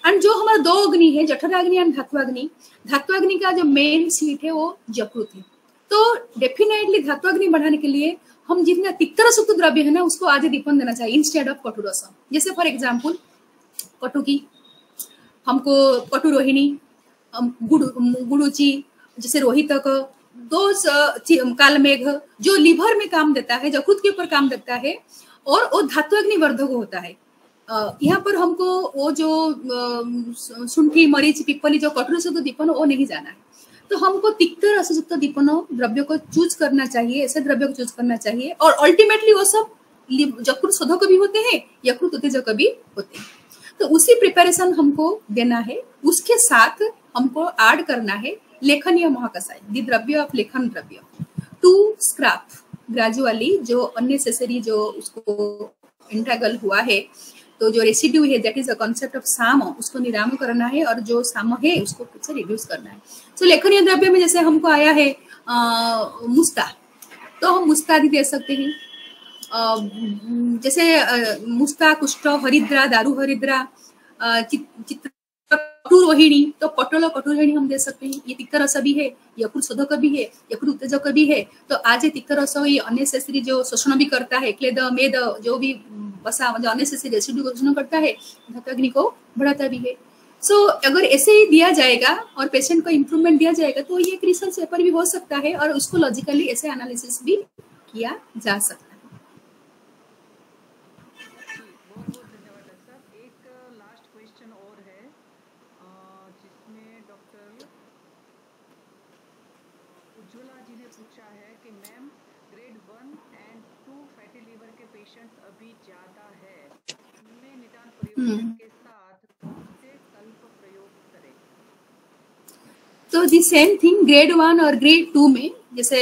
A: एंड जो हमारा दो अग्नि है, जठराग्नि एंड धात्वाग्नि का जो मेन सीट है वो यकृत है। तो डेफिनेटली धात्वाग्नि बढ़ाने के लिए हम जितना तिक्तरसयुक्त द्रव्य है ना, उसको आगे दीपन देना चाहिए इंस्टेड ऑफ कटुरसम। जैसे फॉर एग्जांपल कटुकी, हमको कटुरोहिणी, गुड़ुची, जैसे रोहितक, दो कालमेघ जो लिवर में काम देता है, यकृत के ऊपर काम देता है, और वो धात्वाग्नि वर्धक होता है। यहाँ पर हमको वो जो शुंठी, मरीच, पिपली जो कटुरसयुक्त दीपन वो नहीं जाना है, तो हमको तिक्त रसयुक्त दीपनो द्रव्य को चूज करना चाहिए, ऐसे द्रव्य को चूज करना चाहिए। और अल्टीमेटली वो सब यकृत शोधक भी होते हैं, यकृत उत्तेजक भी होते हैं। तो उसी प्रिपरेशन हमको देना है, उसके साथ हमको ऐड करना है लेखनीय महाकषाय, द द्रव्य ऑफ लेखन द्रव्य, टू स्क्रैप ग्रेजुअली जो अननेसेसरी जो उसको इंटेग्रल हुआ है, तो जो रेसिड्यू है, that is a concept of साम, उसको निराम करना है, और जो साम है उसको खुद से रिड्यूस करना है। तो लेखनीय द्रव्य में जैसे हमको आया है मुस्ता, तो हम मुस्ता आदि दे सकते हैं, जैसे मुस्ता, कुष्ठ, हरिद्रा, दारू हरिद्रा, कटुरोहिणी, तो पटोल कटुरोहिणी हम दे सकते हैं। ये तिक्तरस भी है, यकृत शोधक भी है, यकृत उत्तेजक भी है। तो आज ये तिक्तरस ये अननेसेसरी जो शोषण भी करता है, क्लेद, मेद जो भी बसा जो अननेसेसरी रेसिड्यू को शोषण करता है, धात्वाग्नि को बढ़ाता भी है। सो अगर ऐसे ही दिया जाएगा और पेशेंट को इम्प्रूवमेंट दिया जाएगा, तो ये रिसर्च पेपर भी हो सकता है, और उसको लॉजिकली ऐसे एनालिसिस भी किया जा सकता है।
C: बहुत बहुत धन्यवाद डॉक्टर साहब। एक लास्ट क्वेश्चन और है, जिसमें डॉक्टर उज्ज्वला जी ने पूछा है कि ma'am grade 1 and 2 fatty liver के पेशेंट्स अभी ज्यादा है, उनमें निदान प्रयोग के साथ कौन से कल्प प्रयोग करें?
A: तो दी सेम थिंग ग्रेड 1 और ग्रेड 2 में, जैसे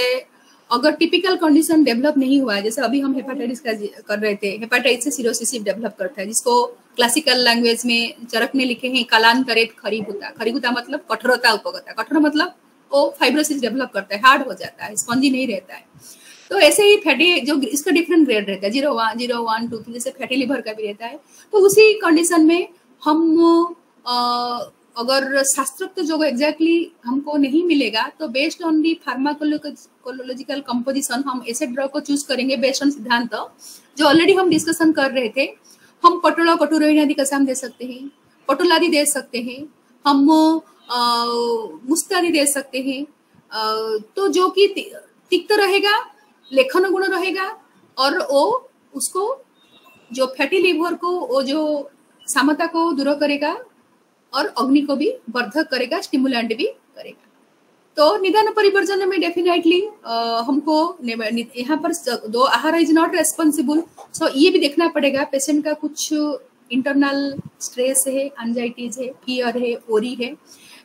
A: अगर टिपिकल कंडीशन डेवलप नहीं हुआ है, जैसे अभी हम हेपेटाइटिस का कर रहे थे, हेपेटाइटिस से सिरोसिस डेवलप करता है, जिसको क्लासिकल लैंग्वेज में चरक ने लिखे हैं कालांतरित खरीभूता। खरीभूता मतलब कठोरता, उपगता, कठोर मतलब वो फाइब्रोसिस डेवलप करता है, हार्ड हो जाता है, स्पंजी नहीं रहता है। तो ऐसे ही फैटी जो इसका डिफरेंट ग्रेड रहता है, 0, 1, 2, 3, जैसे फैटी लिवर का भी रहता है। तो उसी कंडीशन में हम अगर शास्त्रोक्त जो एग्जैक्टली हमको नहीं मिलेगा, तो based on the pharmacological composition हम ऐसे ड्रग को चूज करेंगे बेस्ड ऑन सिद्धांत जो ऑलरेडी हम डिस्कशन कर रहे थे। हम पटोला, कटुरोहिणी आदि का साम दे सकते हैं, पटोल आदि दे सकते हैं, हम मुस्ता आदि दे सकते हैं। तो जो कि तिक्त रहेगा, लेखन गुण रहेगा, और वो उसको जो फैटी लिवर को वो जो सामता को दूर करेगा और अग्नि को भी वर्धक करेगा, स्टिमुलेंट भी करेगा। तो निदान परिवर्जन में डेफिनेटली हमको यहाँ पर दो आहार इज नॉट रेस्पॉन्सिबल। सो ये भी देखना पड़ेगा पेशेंट का कुछ इंटरनल स्ट्रेस है, एंजाइटीज है, फियर है, ओरी है,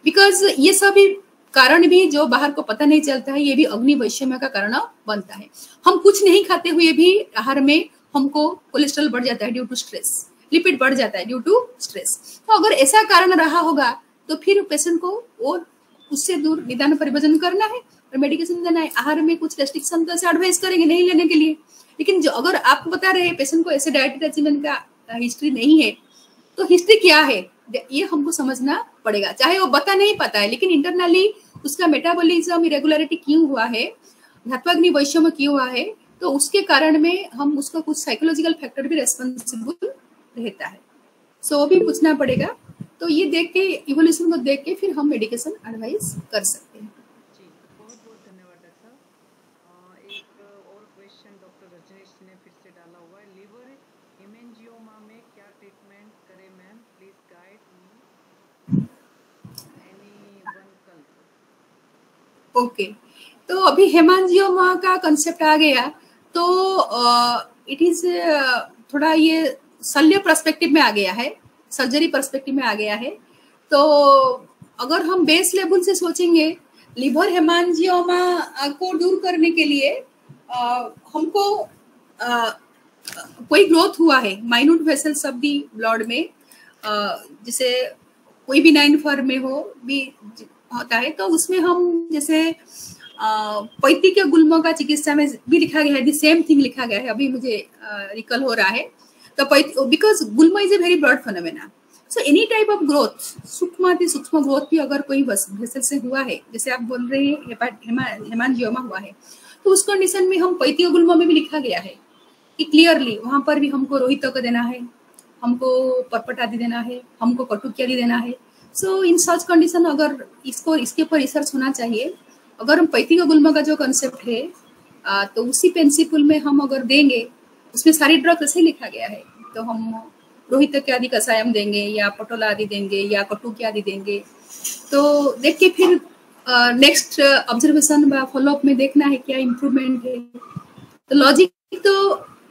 A: बिकॉज ये सभी कारण भी जो बाहर को पता नहीं चलता है, ये भी अग्नि वैषम्य का कारण बनता है। हम कुछ नहीं खाते हुए भी आहार में हमको कोलेस्ट्रॉल बढ़ जाता है ड्यू टू स्ट्रेस, लिपिड बढ़ जाता है ड्यू टू स्ट्रेस। तो अगर ऐसा कारण रहा होगा तो फिर पेशेंट को वो उससे दूर निदान परिवर्जन करना है और मेडिकेशन देना है। आहार में कुछ रेस्ट्रिक्शन तो एडवाइस करेंगे नहीं लेने के लिए, लेकिन जो अगर आप बता रहे हैं पेशेंट को ऐसे डाइट रेजिमेंट का हिस्ट्री नहीं है, तो हिस्ट्री क्या है ये हमको समझना पड़ेगा। चाहे वो बता नहीं पता है, लेकिन इंटरनली उसका मेटाबॉलिज्म इरेगुलरिटी क्यों हुआ है, धात्वाग्नि वैषम्य क्यों हुआ है, तो उसके कारण में हम उसको कुछ साइकोलॉजिकल फैक्टर भी रेस्पॉन्सिबल रहता है। सो वो भी पूछना पड़ेगा। तो ये देख के इवोल्यूशन को देख के फिर हम मेडिकेशन एडवाइस कर सकते हैं।
C: जी, बहुत बहुत धन्यवाद डॉक्टर साहब। एक और क्वेश्चन डॉक्टर रजनीश ने फिर से डाला हुआ है, लिवर हेमेंजियोमा में क्या ट्रीटमेंट करें ma'am, please guide me any one कल।
A: ओके, तो अभी हेमांजियोमा का कंसेप्ट आ गया, तो इट इज थोड़ा ये शल्य पर्सपेक्टिव में आ गया है, सर्जरी पर्सपेक्टिव में आ गया है। तो अगर हम बेस लेवल से सोचेंगे, लिवर हेमांजियोमा को दूर करने के लिए हमको कोई ग्रोथ हुआ है minute vessels of the blood में, जैसे कोई भी नाइन फर में हो भी होता है, तो उसमें हम जैसे पैती के गुल्मों का चिकित्सा में भी लिखा गया है, दी सेम थिंग लिखा गया है, अभी मुझे रिकल हो रहा है। तो बिकॉज गुल्मा is a very broad phenomena, so any type of growth, सूक्ष्म ग्रोथ भी अगर कोई वेसल से हुआ है, जैसे आप बोल रहे हैं हेमांजियोमा हुआ है, तो उस कंडीशन में हम पैती के गुल्मों में भी लिखा गया है कि क्लियरली वहां पर भी हमको रोहित को देना है, हमको पर्पट आदि देना है, हमको कटुकी आदि देना है। सो इन सच कंडीशन अगर इसके ऊपर रिसर्च होना चाहिए। अगर हम पैती के गुल्मा का जो कंसेप्ट है, तो उसी प्रिंसिपल में हम अगर देंगे, उसमें सारी ड्रग ऐसे लिखा गया है, तो हम रोहित के आदि कसायम देंगे या पटोला आदि देंगे या कटुकी आदि देंगे। तो देख के फिर नेक्स्ट ऑब्जर्वेशन व फॉलोअप में देखना है क्या इम्प्रूवमेंट है। तो लॉजिक तो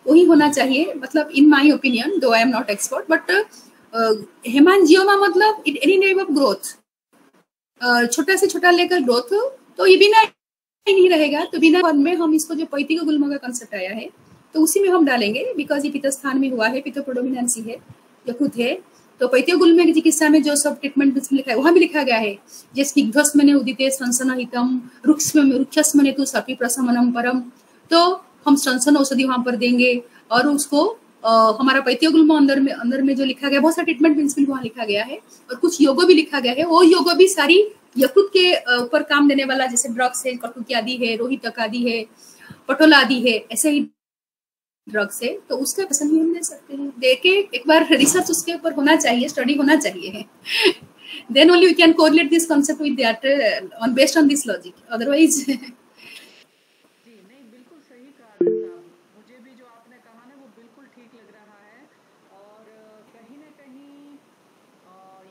A: वही होना चाहिए, मतलब इन my opinion, though I am not expert, but hemangioma मतलब एनी टाइप ऑफ ग्रोथ, छोटा से छोटा लेकर ग्रोथ, तो ये बिना नहीं रहेगा। तो बिना फॉर्म में हम इसको जो पैती का गुल्मा का कंसेप्ट आया है, तो उसी में हम डालेंगे, बिकॉज ये पित्त स्थान में हुआ है, पित्त प्रोडोमिनेंसी है, यकृत है। तो पैती गुल्मे की चिकित्सा में जो सब ट्रीटमेंट लिखा है वहां भी लिखा गया है, जैसे स्निग्धस्मने उदिते संसनहितम रुक्षस्मने तु सपि प्रशमनम परम। तो हम संसन औषधि वहां पर देंगे और उसको हमारा पैती गुल्मा अंदर में जो लिखा गया, बहुत सारा ट्रीटमेंट प्रिंसिपल वहां लिखा गया है, और कुछ योगो भी लिखा गया है। वो योगो भी सारी यकृत के ऊपर काम देने वाला, जैसे ड्रग्स है, कटुकी आदि है, रोहितक आदि है, पटोला आदि है, ऐसे ही ड्रग्स है। तो उसका पसंद भी हम ले सकते हैं, देखे एक बार रिसर्च उसके ऊपर होना चाहिए, स्टडी होना चाहिए, then only we can correlate this concept with that on based on this logic, otherwise.
C: जी नहीं, बिल्कुल सही कहा डॉक्टर साहब, मुझे भी जो आपने कहा ना वो बिल्कुल ठीक लग रहा है। और कहीं ना कहीं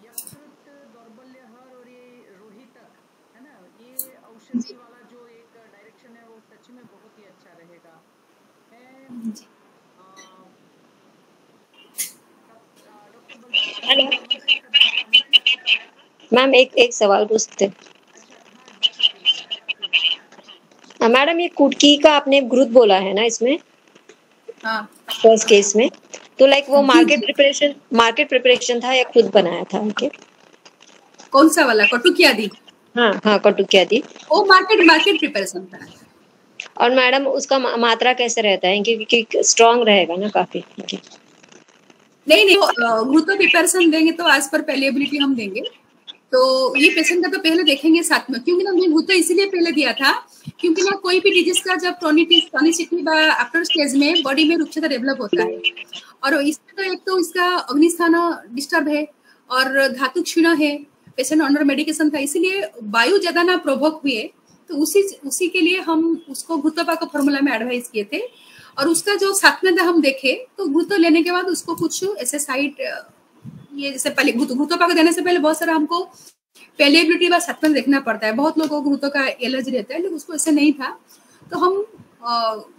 C: यकृत दौर्बल्य हर और ये रोहितक है ना, ये औषधि वाला जो एक डायरेक्शन है वो सच में बहुत ही अच्छा रहेगा।
D: हेलो मैम, एक सवाल पूछते। मैडम, ये कुटकी का आपने ग्रुप बोला है ना इसमें,
A: हाँ,
D: फर्स्ट केस में, तो लाइक वो मार्केट प्रिपरेशन था या खुद बनाया था उनके?
A: कौन सा वाला, कटुकी आदि?
D: हाँ, कटुकी आदि
A: वो मार्केट प्रिपरेशन था।
D: और मैडम उसका मात्रा कैसे रहता है, क्योंकि स्ट्रॉन्ग रहेगा ना काफी?
A: नहीं, ग्रुप प्रिपरेशन देंगे तो आज पर पेलेबिलिटी हम देंगे, तो ये पेशेंट का तो पहले देखेंगे साथ में, क्योंकि ना हमने ग्रुप इसलिए पहले दिया था, क्योंकि ना कोई भी डिजीज का जब क्रोनिसिटी आफ्टर स्टेज में बॉडी में रुक्षता डेवलप होता है, और इसमें तो एक तो इसका अग्निस्थान डिस्टर्ब है और धातु क्षीण है, पेशेंट अंडर मेडिकेशन था, इसीलिए वायु ज्यादा ना प्रोवोक हुए, तो उसी के लिए हम उसको भूतपा को फॉर्मूला में एडवाइस किए थे। और उसका जो साथ में हम देखे तो घुतो लेने के बाद उसको कुछ ऐसे साइड ये जैसे पहले घुतो पाक देने से पहले बहुत सारा हमको पेलिएबिलिटी व साथ में देखना पड़ता है। बहुत लोगों को घुतो का एलर्जी रहता है, लेकिन उसको ऐसे नहीं था। तो हम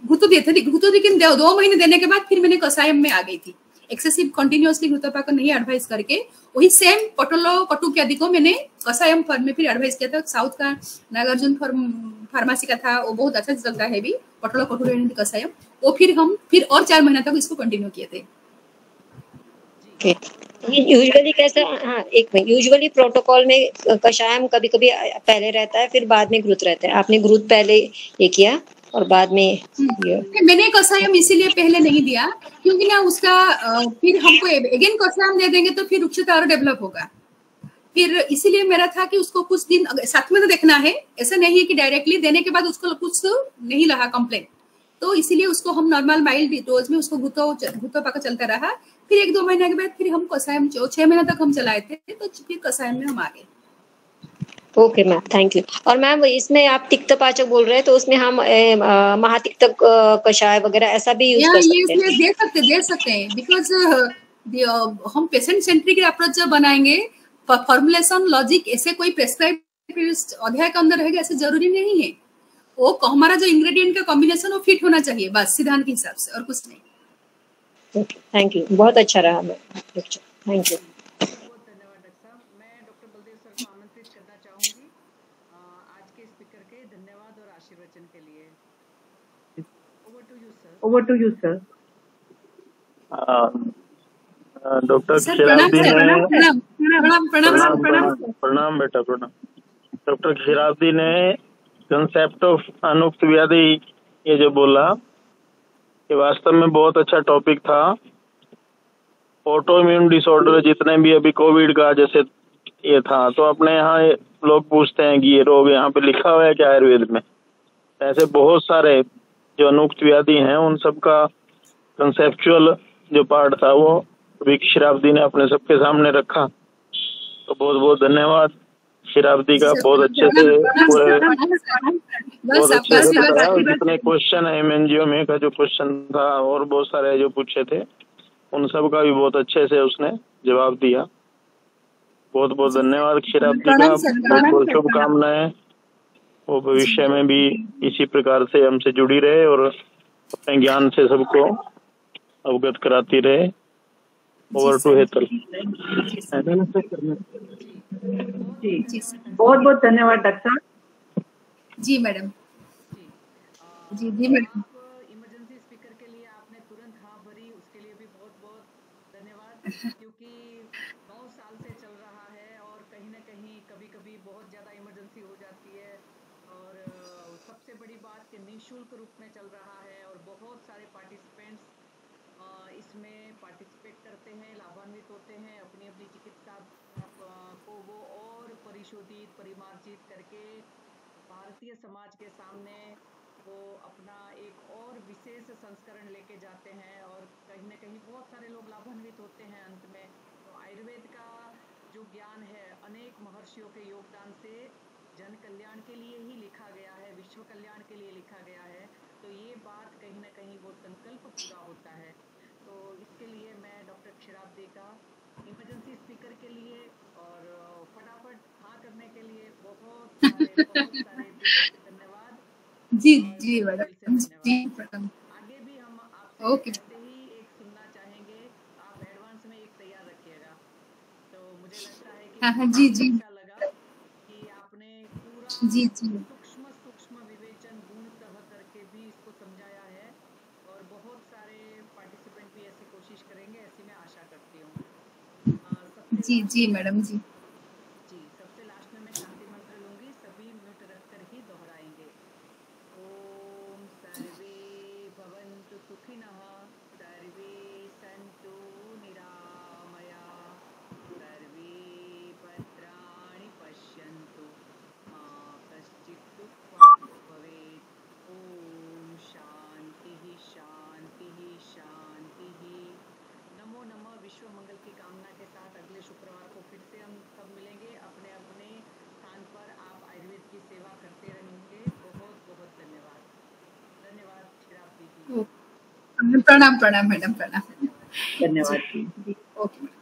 A: घुतो दिए थे, घुतो लेकिन 2 महीने देने के बाद फिर मैंने कसायम में आ गई थी। एक्सेसिव कंटिन्यूअसली घुतो पाक नहीं एडवाइस करके वही सेम पटोलो कटुक आदि को मैंने कसायम फॉर्म में फिर एडवाइस किया था। साउथ का नागार्जुन फार्मेसी का था, वो बहुत अच्छा चलता है भी पटोलो कटुक कसायम। वो फिर हम फिर और 4 महीना तक इसको कंटिन्यू किए थे।
D: यूजुअली कैसा, हाँ एक मिनट, यूजुअली प्रोटोकॉल में कषायम कभी कभी पहले रहता है, फिर बाद में घृत रहता है। आपने घृत पहले ये किया और बाद में ये।
A: मैंने कसायम इसीलिए पहले नहीं दिया क्योंकि ना उसका फिर हमको अगेन कसायम दे देंगे तो फिर रुक्षता और डेवलप होगा। फिर इसीलिए मेरा था कि उसको कुछ दिन साथ में तो देखना है, ऐसा नहीं है कि डायरेक्टली देने के बाद उसको कुछ नहीं रहा कंप्लेंट। तो इसीलिए उसको हम नॉर्मल माइल्ड डोज में उसको घुतो पाका चलता रहा। फिर 1-2 महीने के बाद फिर हम कसायम 6 महीने तक हम चलाए थे, तो फिर कसायम में हम आ गए।
D: Okay ma'am, thank you. और मैम इसमें आप तिक्तपाचक बोल रहे हैं, तो उसमें हम महातिक्तक कषाय वगैरह ऐसा भी यूज कर सकते हैं?
A: दे सकते हैं बिकॉज हम पेशेंट सेंट्रिक अप्रोच जब बनाएंगे, फॉर्मुलेशन लॉजिक ऐसे कोई प्रेस्क्राइब अध्याय के अंदर रहेगा ऐसे जरूरी नहीं है। वो हमारा जो इंग्रेडिएंट का कॉम्बिनेशन वो फिट होना चाहिए बस सिद्धांत के हिसाब से, और कुछ नहीं।
D: थैंक यू, बहुत अच्छा रहा मैम लेक्चर, थैंक यू।
C: बहुत धन्यवाद डॉक्टर साहब। मैं डॉक्टर बलदेव सर को आमंत्रित करना चाहूंगी आज के स्पीकर के धन्यवाद और आशीर्वचन के लिए। Over to you sir.
E: Over to you, sir.
F: Doctor
A: sir
F: खिराब्दी ने
A: प्रणाम
F: बेटा प्रणाम। डॉक्टर खिराब्दी ने कंसेप्ट ऑफ अनुक्त व्याधि ये जो बोला, ये वास्तव में बहुत अच्छा टॉपिक था। ऑटो इम्यून डिसऑर्डर जितने भी अभी कोविड का जैसे ये था, तो अपने यहाँ लोग पूछते हैं कि ये रोग यहाँ पे लिखा हुआ है क्या आयुर्वेद में। ऐसे बहुत सारे जो अनुक्त व्याधि हैं उन सब का कंसेप्चुअल जो पार्ट था वो विक शराब्दी ने अपने सबके सामने रखा। तो बहुत बहुत धन्यवाद शराब्दी का, बहुत अच्छे से बताया। और जितने क्वेश्चन है एमएनजीओ में का जो क्वेश्चन था और बहुत सारे जो पूछे थे उन सब का भी बहुत अच्छे से उसने जवाब दिया। बहुत बहुत धन्यवाद शराब्दी का, बहुत बहुत शुभकामनाएं। वो भविष्य में भी इसी प्रकार से हमसे जुड़ी रहे और अपने ज्ञान से सबको अवगत कराती रहे। Over to Hetal.
E: जी, बहुत बहुत धन्यवाद डॉक्टर साहब।
A: जी मैडम। जी मैडम।
C: इमरजेंसी स्पीकर के लिए आपने तुरंत हाँ भरी, उसके लिए भी बहुत बहुत धन्यवाद। क्योंकि 9 साल से चल रहा है और कहीं ना कहीं कभी कभी बहुत ज़्यादा इमरजेंसी हो जाती है। और सबसे बड़ी बात कि निःशुल्क रूप में चल रहा है और बहुत सारे पार्टिसिपेंट्स इसमें पार्टिसिपेट करते हैं, लाभान्वित होते हैं, अपनी अपनी चिकित्सा को वो और परिशोधित परिमार्जित करके भारतीय समाज के सामने वो अपना एक और विशेष संस्करण लेके जाते हैं और कहीं ना कहीं बहुत सारे लोग लाभान्वित होते हैं अंत में। तो आयुर्वेद का जो ज्ञान है अनेक महर्षियों के योगदान से जन कल्याण के लिए ही लिखा गया है, विश्व कल्याण के लिए लिखा गया है। तो ये बात कहीं ना कहीं वो संकल्प पूरा होता है। तो इसके लिए मैं डॉक्टर क्षीराब्दी का इमरजेंसी स्पीकर के लिए और फटाफट हाँ करने के लिए बहुत सारे धन्यवाद।
A: जी मैडम। जी मैडम।
C: आगे भी हम आपसे ऐसे ही एक सुनना चाहेंगे। आप एडवांस में एक तैयार रखिएगा। तो मुझे लगता है कि
A: जी
C: अच्छा लगा कि आपने पूरा
A: जी
C: सूक्ष्म विवेचन गुणतः करके भी इसको समझाया है और बहुत सारे पार्टिसिपेंट भी ऐसी कोशिश करेंगे, ऐसी मैं आशा करती हूँ।
A: जी मैडम। जी
C: सबसे लास्ट में मैं शांति मंत्र लूंगी, सभी म्यूट रखकर ही दोहराएंगे। ओम सर्वे भवन्तु सुखिनः, सर्वे सन्तु निरामया, सर्वे भद्राणि पश्यन्तु, मा कश्चित् दुःखं भवेत्। ओम शांति शांति शांति। नमो नमः। विश्व मंगल की कामना के साथ अगले शुक्रवार को फिर से हम सब मिलेंगे अपने अपने स्थान पर। आप आयुर्वेद की सेवा करते रहेंगे। बहुत बहुत धन्यवाद। धन्यवाद क्षीराब्दी जी।
A: प्रणाम प्रणाम मैडम, प्रणाम।
E: धन्यवाद जी।
A: Okay madam.